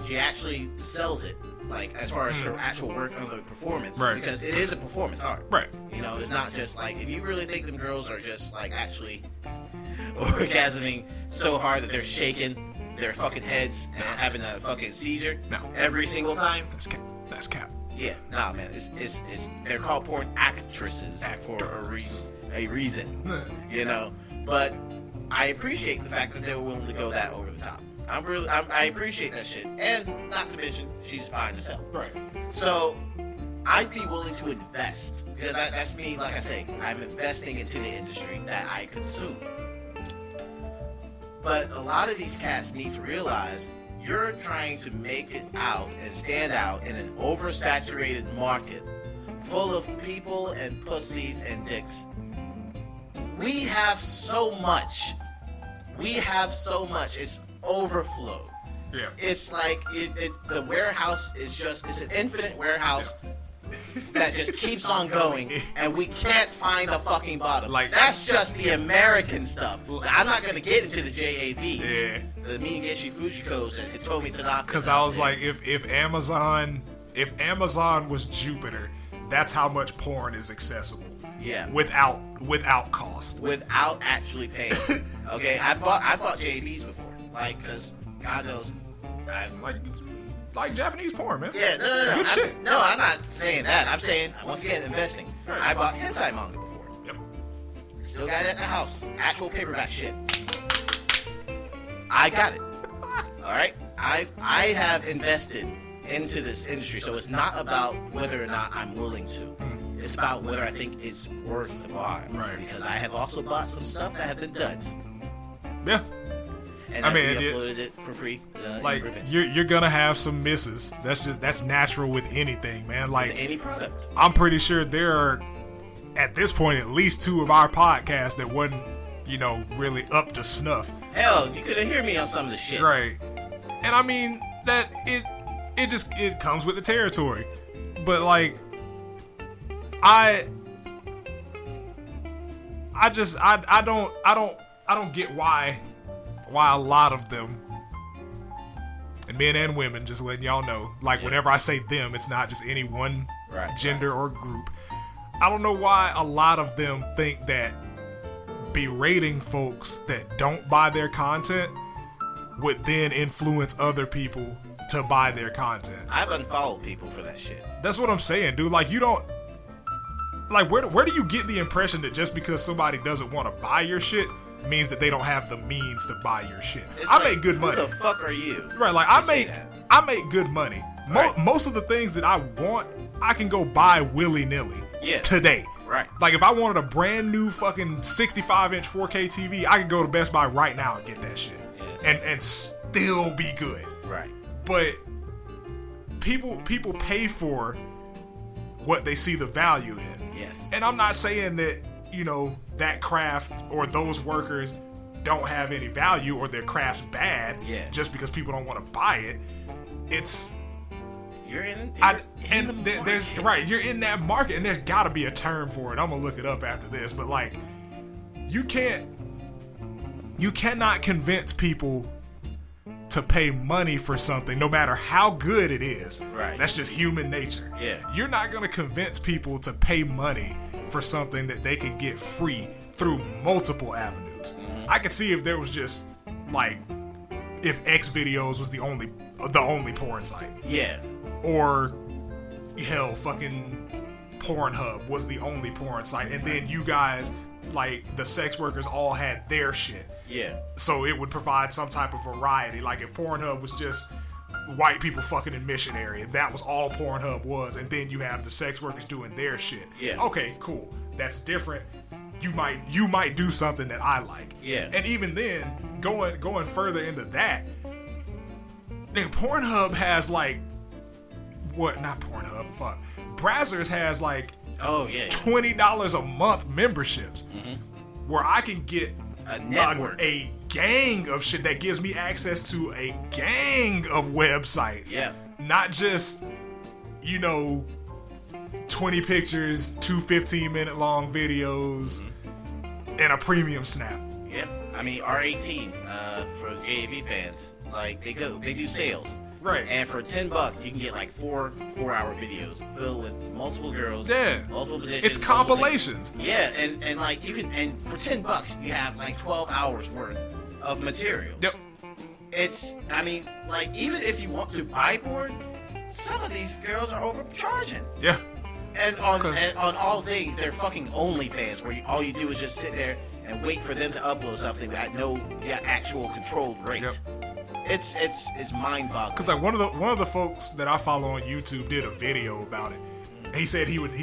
She actually sells it, like as far as her actual work on the performance, because it is a performance art. Right. It's not just like, if you really think them girls are just like actually orgasming so hard that they're shaking their fucking heads and having a fucking seizure every single time. That's cap. Yeah, nah, man. It's they're called porn actresses for a reason, But I appreciate the fact that they were willing to go that over the top. I appreciate that shit, and not to mention she's fine as hell. Right. So I'd be willing to invest because that's me. Like I say, I'm investing into the industry that I consume. But a lot of these cats need to realize you're trying to make it out and stand out in an oversaturated market full of people and pussies and dicks. We have so much. It's overflow. Yeah. It's like the warehouse is it's an infinite warehouse that just keeps on going, and we can't find the fucking bottom. Like, that's just the American stuff. I'm not gonna get into the JAVs, the Minegishi Fujikos and Hitomi Tanaka. Because I was like, if Amazon was Jupiter, that's how much porn is accessible. Yeah. Without cost. Without actually paying. Okay, I've bought JVs before, like, because God knows, like Japanese porn, man. Yeah, no. It's good shit. No, I'm not saying that. I'm saying, once again, investing. Right. I bought hentai manga before. Yep. Still got it at the house. Actual paperback shit. I got it. Alright? I have invested into this industry, so it's not about whether or not I'm willing to. It's about whether I think it's worth the while. Right. Because I have also bought some stuff that have been duds. Yeah. And I mean, uploaded it for free. Like you're gonna have some misses. That's natural with anything, man. Like with any product. I'm pretty sure there are at this point at least 2 of our podcasts that wasn't, really up to snuff. Hell, you couldn't hear me on some of the shit. Right. And I mean that it comes with the territory. But like I don't get why a lot of them, and men and women, just letting y'all know, like whenever I say them, it's not just any one gender or group. I don't know why a lot of them think that berating folks that don't buy their content would then influence other people to buy their content. I've unfollowed people for that shit. That's what I'm saying, dude. Like, you don't... Like, where do you get the impression that just because somebody doesn't want to buy your shit means that they don't have the means to buy your shit? I make good money. Who the fuck are you? Right, like, I make good money. Right. Most of the things that I want, I can go buy willy-nilly today. Right. Like, if I wanted a brand new fucking 65-inch 4K TV, I could go to Best Buy right now and get that shit. And still be good. Right. But people pay for what they see the value in. Yes. And I'm not saying that, that craft or those workers don't have any value or their craft's bad just because people don't want to buy it. It's... You're in there's right, you're in that market, and there's got to be a term for it. I'm gonna look it up after this, but like, you cannot convince people to pay money for something, no matter how good it is. Right. That's just human nature. Yeah. You're not gonna convince people to pay money for something that they can get free through multiple avenues. Mm-hmm. I could see if there was just like, if X videos was the only porn site. Yeah. Or, hell, fucking Pornhub was the only porn site. And then you guys, like, the sex workers all had their shit. Yeah. So it would provide some type of variety. Like, if Pornhub was just white people fucking in missionary, if that was all Pornhub was, and then you have the sex workers doing their shit. Yeah. Okay, cool. That's different. You might do something that I like. Yeah. And even then, going further into that, nigga, Pornhub has, like, what? Not Pornhub. Fuck. Brazzers has like $20 a month memberships, where I can get a network, a gang of shit that gives me access to a gang of websites. Yeah. Not just 20 pictures, 2 15-minute long videos, and a premium snap. Yeah. I mean, R18 for JAV fans, like they do sales. Right. And for $10, you can get like 4-hour videos filled with multiple girls. Yeah. Multiple positions. It's compilations. Yeah, and like you can, and for $10 you have like 12 hours worth of material. Yep. It's, I mean, like, even if you want to buy porn, some of these girls are overcharging. Yeah. And on all things, they're fucking OnlyFans, where all you do is just sit there and wait for them to upload something at no actual controlled rate. Yep. It's mind-boggling. Cause like one of the folks that I follow on YouTube did a video about it. He said he would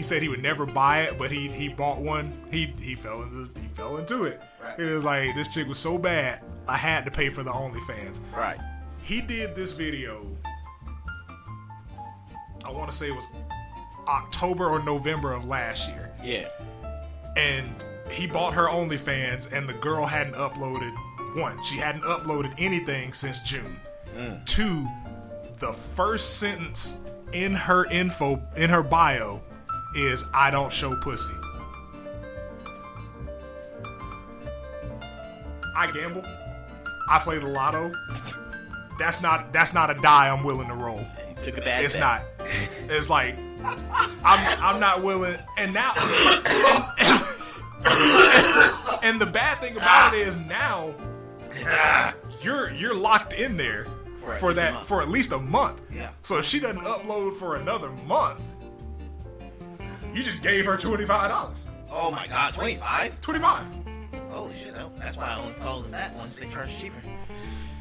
never buy it, but he bought one. He fell into it. Right. It was like, this chick was so bad, I had to pay for the OnlyFans. Right. He did this video, I want to say it was October or November of last year. Yeah. And he bought her OnlyFans, and the girl hadn't uploaded. 1, she hadn't uploaded anything since June. 2, the first sentence in her bio is, "I don't show pussy." I gamble. I play the lotto. That's not a die I'm willing to roll. Took a bad It's bet. not. It's like, I'm not willing. And now, and the bad thing about it is now, you're locked in there for at least a month. Yeah. So if she doesn't upload for another month, you just gave her $25. Oh my God, 25? 25. Holy shit! That's why I only follow the fat ones. They charge cheaper.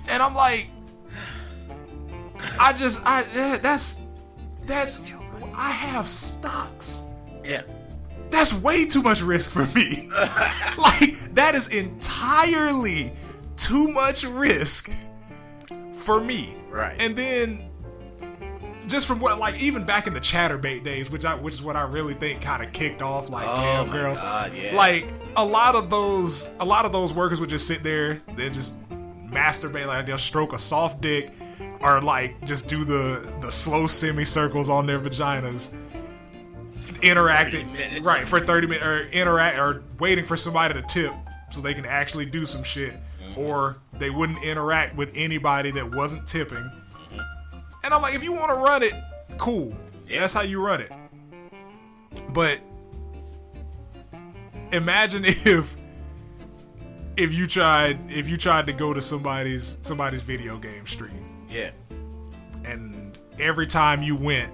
And I'm like, that's I have stocks. Yeah. That's way too much risk for me. Like, that is entirely too much risk for me. Right. And then, just from what, like, even back in the Chatterbait days, which is what I really think kind of kicked off, like, damn, girls. God, yeah. Like, a lot of those workers would just sit there, they just masturbate, like, they'll stroke a soft dick, or, like, just do the slow semicircles on their vaginas. Interacting right for 30 minutes, or waiting for somebody to tip so they can actually do some shit, or they wouldn't interact with anybody that wasn't tipping. And I'm like, if you want to run it, cool. That's how you run it. But imagine if you tried to go to somebody's video game stream. Yeah. And every time you went,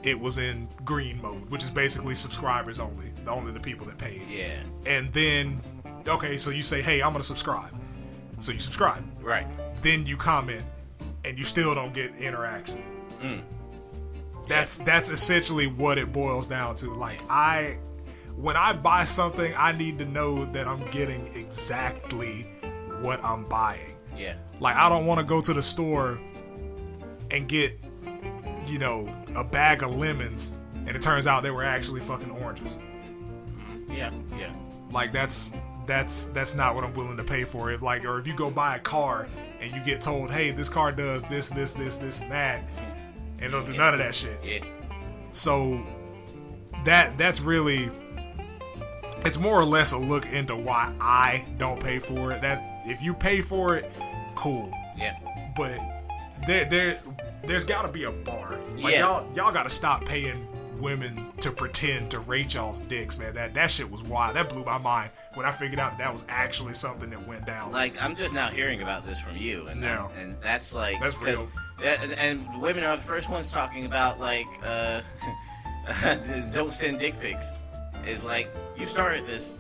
it was in green mode, which is basically subscribers only the people that paid. Yeah. And then, okay, so you say, hey, I'm gonna subscribe. So you subscribe. Right. Then you comment, and you still don't get interaction. That's essentially what it boils down to. Like, when I buy something, I need to know that I'm getting exactly what I'm buying. Yeah. Like, I don't want to go to the store and get, a bag of lemons, and it turns out they were actually fucking oranges. Yeah, yeah. Like, that's not what I'm willing to pay for. Or if you go buy a car and you get told, hey, this car does this, and that, and don't do none of that shit. Yeah. So that's really, it's more or less a look into why I don't pay for it. That if you pay for it, cool. Yeah. But there's got to be a bar. Like, yeah. Y'all got to stop paying women to pretend to rate y'all's dicks, man. That shit was wild. That blew my mind when I figured out that was actually something that went down. Like, I'm just now hearing about this from you, and that's like, that's real. And women are the first ones talking about, like, don't send dick pics. It's like, you started this.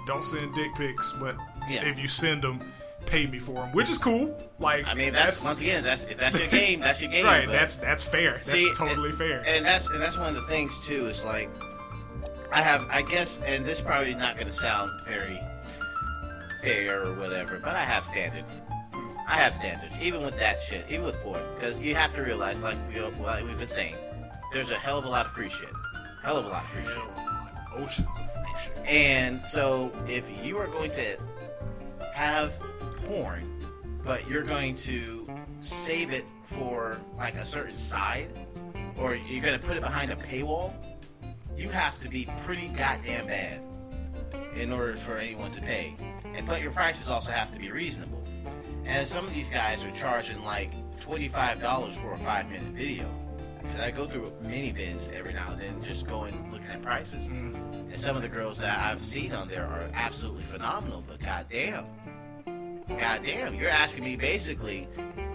Don't send dick pics, but yeah. if you send them, pay me for them, which is cool. Like, I mean, that's once again, if that's your game, that's your game. Right, that's fair. That's totally fair. And that's one of the things too. Is like, I guess, and this is probably not going to sound very fair or whatever, but I have standards. Even with that shit, even with porn, because you have to realize, like we've been saying, there's a hell of a lot of free shit. Oceans of free shit. And so, if you are going to have porn, but you're going to save it for like a certain side, or you're going to put it behind a paywall, you have to be pretty goddamn bad in order for anyone to pay. But your prices also have to be reasonable. And some of these guys are charging like $25 for a 5-minute video. Because I go through mini vids every now and then, just going looking at prices. And some of the girls that I've seen on there are absolutely phenomenal, but goddamn, you're asking me basically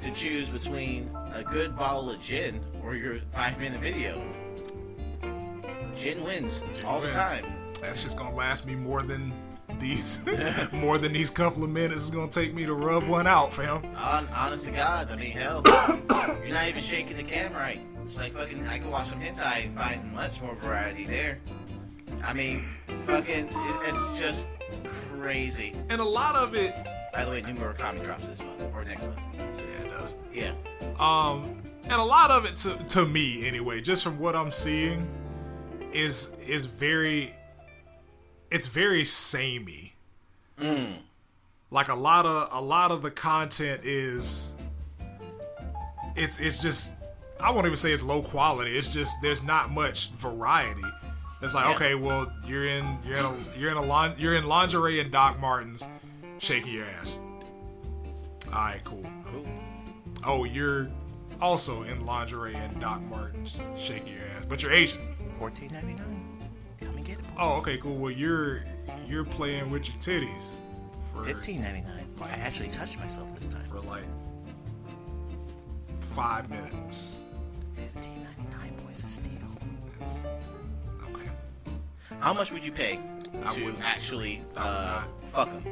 to choose between a good bottle of gin or your 5-minute video. Gin wins all the time. That's just gonna last me more than these couple of minutes is gonna take me to rub one out, fam. Honest to God, I mean, hell, you're not even shaking the camera right. It's like fucking, I can watch some hentai and find much more variety there. I mean, fucking, it's just crazy. And a lot of it. By the way, new Murakami drops this month or next month. Yeah, it does. Yeah. And a lot of it to me anyway, just from what I'm seeing, is very, it's very samey. Like a lot of the content is, it's just, I won't even say it's low quality. It's just there's not much variety. It's like, okay, well, you're in lingerie and Doc Martens, shaking your ass. All right, cool. Oh, you're also in lingerie and Doc Martens, shaking your ass, but you're Asian. $14.99. Come and get it, boys. Oh, okay, cool. Well, you're playing with your titties for $15.99. I actually touched myself this time. For like 5 minutes. $15.99 points of steel. It's okay. How much would you pay to actually fuck him?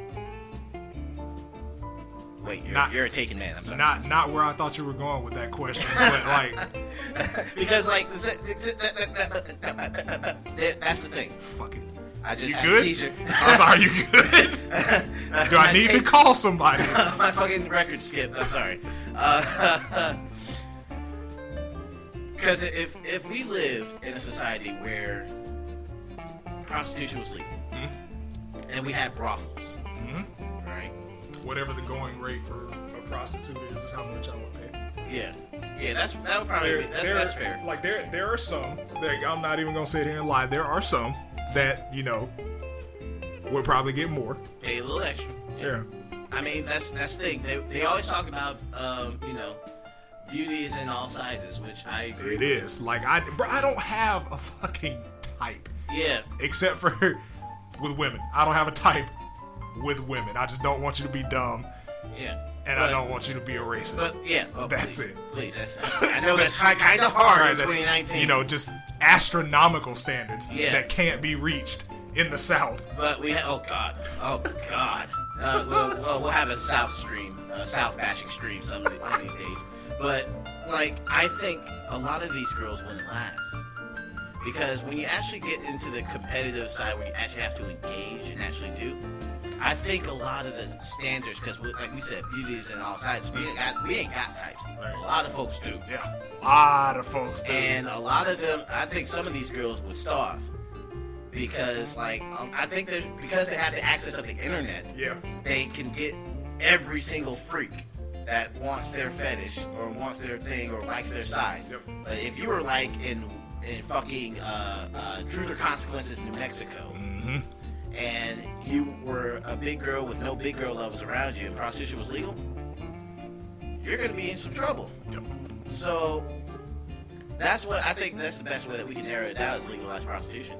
Wait, you're a taken man. I'm sorry. Not where I thought you were going with that question, but like because like that's the thing. Fucking. I just you had good? a seizure. I'm sorry, you good? Do I need to call somebody? My fucking record skipped. I'm sorry. Because if we lived in a society where prostitution was legal, and we had brothels, right? Whatever the going rate for a prostitute is how much I would pay. Yeah, that would probably that's fair. Like there are some. I'm not even gonna sit here and lie. There are some that would probably get more. Pay a little extra. Yeah. I mean that's the thing. They always talk about beauty is in all sizes, which I agree. It is. Like I don't have a fucking type. Yeah. Except for with women. I don't have a type with women. I just don't want you to be dumb. Yeah. And I don't want you to be a racist. But yeah, that's please, it. Please, I know that's kind of hard in 2019. Just astronomical standards that can't be reached in the South. But we oh god. We'll have a South bashing stream one of these days. But like, I think a lot of these girls wouldn't last. Because when you actually get into the competitive side where you actually have to engage and actually do, I think a lot of the standards, because like we said, beauty is in all sizes. We ain't got types. Right. A lot of folks do. Yeah, a lot of folks do. And a lot of them, I think some of these girls would starve. Because like, I think because they have the access of the internet, they can get every single freak that wants their fetish or wants their thing or likes their size. Yep. But if you were like in fucking Truth or Consequences, New Mexico, and you were a big girl with no big girl lovers around you and prostitution was legal, you're going to be in some trouble. Yep. So that's what I think. That's the best way that we can narrow it down is legalize prostitution.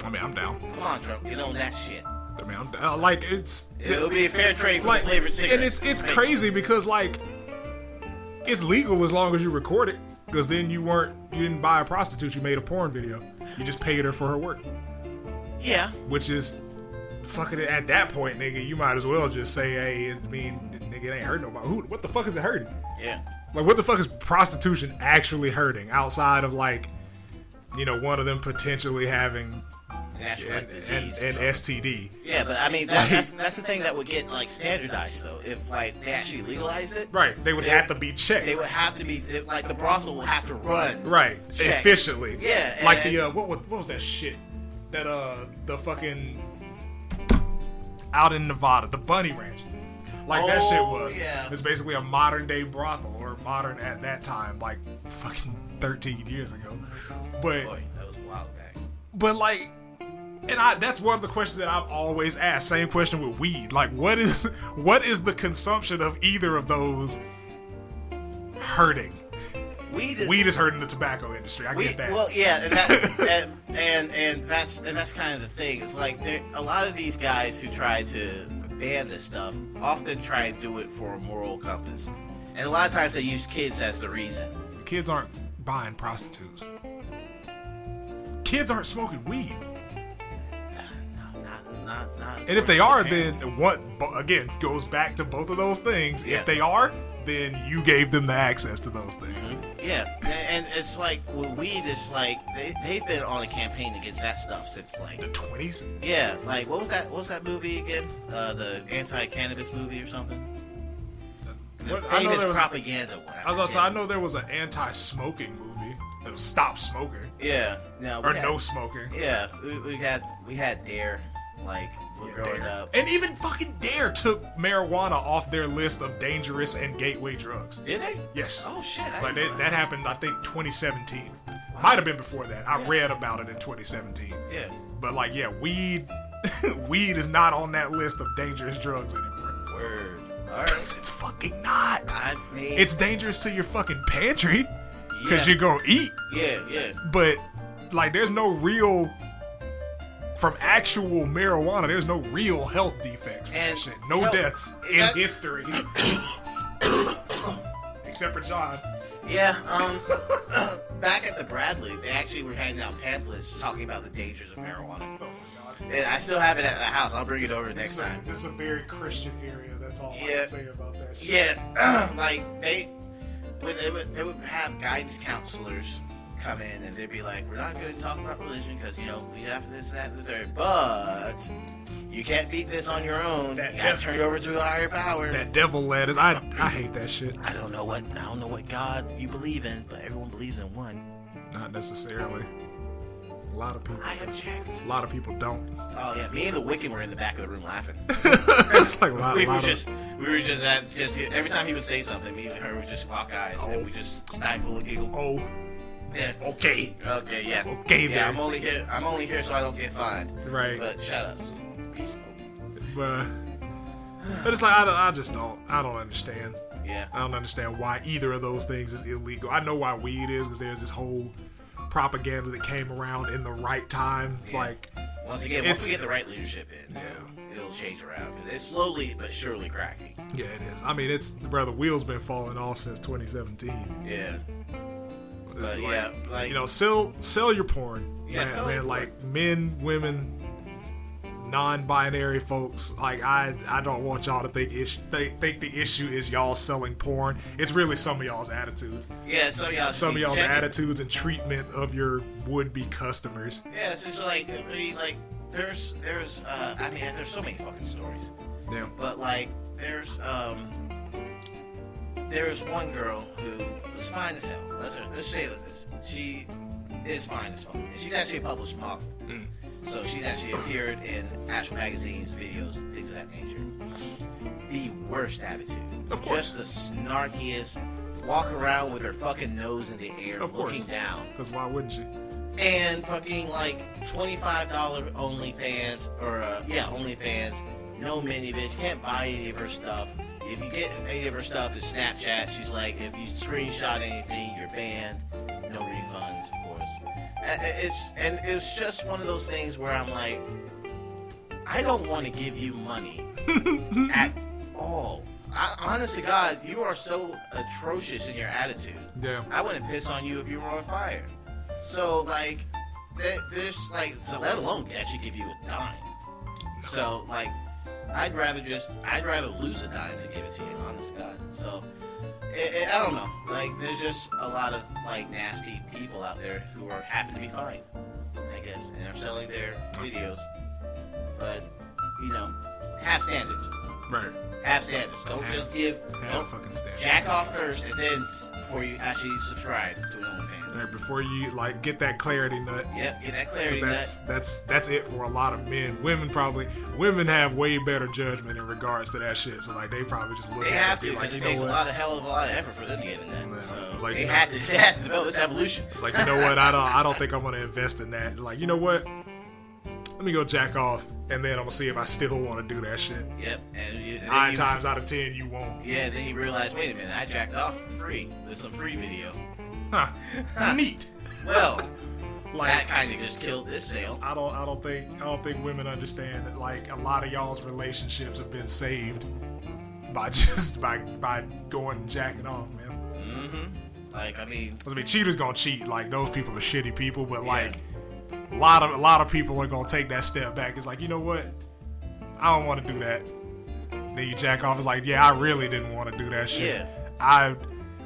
I mean, I'm down. Come on, Trump, get on that shit. I mean, I'm down. Like it'll be a fair trade for the flavored cigarettes. And it's crazy because like it's legal as long as you record it. Because then you didn't buy a prostitute, you made a porn video. You just paid her for her work. Yeah. Which is fucking at that point, nigga, you might as well just say, hey, nigga, it ain't hurting nobody. What the fuck is it hurting? Yeah. Like, what the fuck is prostitution actually hurting outside of like, one of them potentially having an STD? Yeah, but I mean that's the thing that would get like standardized though. If like they actually legalized it, right? They would have to be checked. They would have to be like the brothel would have to run checks. Efficiently. Yeah, like the what was that shit that the fucking out in Nevada, the Bunny Ranch. Like that shit was. Yeah. It's basically a modern day brothel, or modern at that time, like fucking 13 years ago. But boy, that was a while back. But like. And that's one of the questions that I've always asked. Same question with weed. Like, what is the consumption of either of those hurting? Weed is hurting the tobacco industry. I get that. Well, yeah, and that's kind of the thing. It's like a lot of these guys who try to ban this stuff often try and do it for a moral compass, and a lot of times they use kids as the reason. Kids aren't buying prostitutes. Kids aren't smoking weed. Not and if they are, then what? Again, goes back to both of those things. Yeah. If they are, then you gave them the access to those things. Yeah, and it's like with weed, it's like they've been on a campaign against that stuff since like the 20s. Yeah, like what was that movie again? The anti-cannabis movie or something. The famous propaganda one. I was gonna say, I know there was an anti-smoking movie. It was Stop Smoking. Yeah, no smoking. Yeah, we had Dare. Like, we're growing up. And even fucking Dare took marijuana off their list of dangerous and gateway drugs. Did they? Yes. Oh, shit. That happened, I think, 2017. Wow. Might have been before that. I read about it in 2017. Yeah. But, like, yeah, weed is not on that list of dangerous drugs anymore. Word. All right. It's fucking not. I mean... It's dangerous to your fucking pantry. Because you're going to eat. Yeah. But, like, there's no real... from actual marijuana. There's no real health defects from that shit. No deaths in history. Except for John. Yeah, back at the Bradley, they actually were handing out pamphlets talking about the dangers of marijuana. Oh my God. And I still have it at the house. I'll bring it over next time. This is a very Christian area. That's all I can say about that shit. Yeah, like they would have guidance counselors come in and they'd be like, we're not going to talk about religion because, you know, we have this, that, and the third, but you can't beat this on your own. You got to turn it over to a higher power. That devil led us. I hate that shit. I don't know what God you believe in, but everyone believes in one. Not necessarily. A lot of people. I object. A lot of people don't. Oh yeah, me and the Wiccan were in the back of the room laughing. It's like we were just every time he would say something, me and her would just lock eyes and we just stifle a giggle. Oh. Yeah. Okay. Okay. Yeah. Okay. Yeah. There. I'm only here so I don't get fined. Right. But shut up. But it's like I don't understand. Yeah. I don't understand why either of those things is illegal. I know why weed is because there's this whole propaganda that came around in the right time. It's like once we get the right leadership in, it'll change around because it's slowly but surely cracking. Yeah, it is. I mean, the wheel's been falling off since 2017. Yeah. But you know, sell your porn. Yeah, man, like men, women, non-binary folks. Like I don't want y'all to think the issue is y'all selling porn. It's really some of y'all's attitudes. Yeah, some of y'all's attitudes and treatment of your would-be customers. Yeah, it's just like there's so many fucking stories. Yeah. But like there's one girl who was fine as hell. Let's say this. She is fine as fuck. And she's actually a published model. Mm. So she's actually appeared in actual magazines, videos, things of that nature. The worst attitude. Of course. Just the snarkiest. Walk around with her fucking nose in the air, looking down. Because why wouldn't she? And fucking like $25 OnlyFans or OnlyFans. No minivids. Can't buy any of her stuff. If you get any of her stuff, it's Snapchat. She's like, if you screenshot anything, you're banned. No refunds, of course. It's just one of those things where I'm like, I don't want to give you money at all. Honest to God, you are so atrocious in your attitude. Yeah. I wouldn't piss on you if you were on fire. So like, there's like, let alone actually give you a dime. So like, I'd rather lose a dime than give it to you, honest to God. So, I don't know. Like, there's just a lot of, like, nasty people out there who are happy to be fine, I guess, and are selling their videos. But, you know, have standards. Right. Have standards. Don't just give. Don't fucking standards. Jack off first, and then before you actually subscribe to an OnlyFans. Right, before you like get that clarity nut. Yep, get that clarity nut. That's it for a lot of men. Women have way better judgment in regards to that shit. So like they probably just look. They have to because it takes a lot of effort for them to get in that. So like, they had to develop this evolution. It's like, you know what? I don't think I'm gonna invest in that. Like, you know what? Let me go jack off, and then I'm gonna see if I still want to do that shit. Yep. And 9 times out of 10, you won't. Yeah. Then you realize, wait a minute, I jacked off for free. There's some free video. Huh. Neat. Well, like, that kind of just killed this sale. I don't think women understand that. Like, a lot of y'all's relationships have been saved by going and jacking off, man. Mm-hmm. Like, I mean, cheaters gonna cheat. Like, those people are shitty people, but like. A lot of people are gonna take that step back. It's like, you know what? I don't want to do that. Then you jack off. It's like, yeah, I really didn't want to do that shit. Yeah.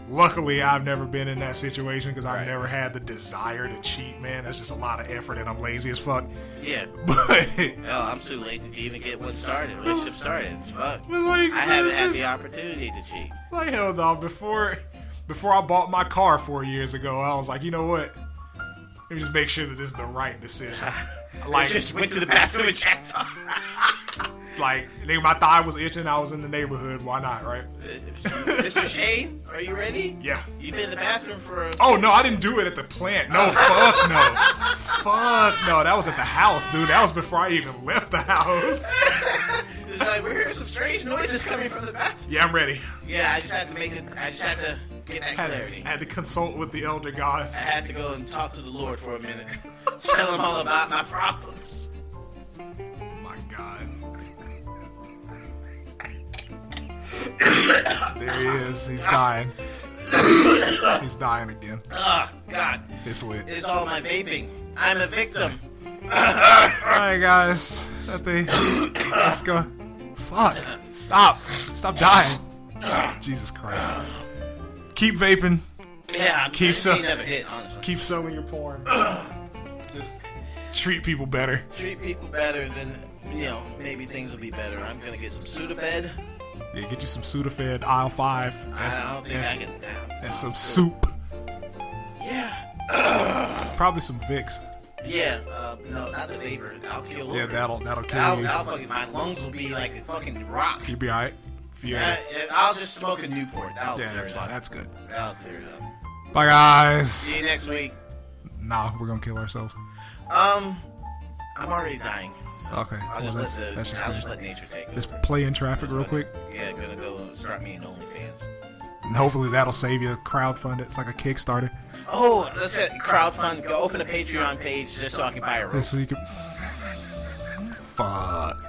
Luckily, I've never been in that situation because I've never had the desire to cheat, man. That's just a lot of effort, and I'm lazy as fuck. Yeah. But hell, I'm too lazy to even get one started. Relationship started. Fuck. Like, I haven't had the opportunity to cheat. Like, hell no. Before I bought my car 4 years ago, I was like, you know what? Let me just make sure that this is the right decision. Like, just went to the bathroom and checked off. Like, nigga, my thigh was itching. I was in the neighborhood. Why not, right? Mr. Shane, are you ready? Yeah. You've been in the bathroom for Oh, no, I didn't do it at the plant. No, fuck no. Fuck no. That was at the house, dude. That was before I even left the house. It's like, we're hearing some strange noises coming from the bathroom. Yeah, I'm ready. Yeah, I just had to get that clarity. I had to consult with the elder gods. I had to go and talk to the Lord for a minute. Tell him all about my problems. There he is. He's dying. He's dying again. Oh, God. It's lit. It's all my vaping. I'm a victim. Alright, guys. Let's go. Fuck. Stop. Stop dying. Jesus Christ. Keep vaping. Yeah, Keep never hit, honestly. Keep selling your porn. Just treat people better. Treat people better, then, maybe things will be better. I'm going to get some Sudafed. Yeah, get you some Sudafed, aisle 5. I don't think I can. And some soup. Yeah. Probably some Vicks. Yeah, no, not the vapor. I'll kill. Yeah, that'll kill you. I'll fucking, my lungs will be like a fucking rock. You'll be alright. I'll just smoke a Newport. That'll clear that's it fine. up. That's good. That'll clear it up. Bye, guys. See you next week. Nah, we're gonna kill ourselves. I'm already dying. So Okay. I'll just let nature take over. Just play in traffic real quick. Yeah, gonna go start me an OnlyFans. And hopefully that'll save you. Crowdfund it. It's like a Kickstarter. Oh, let's crowdfund. Go open a Patreon page just so I can buy a rope. Just so you can. Fuck.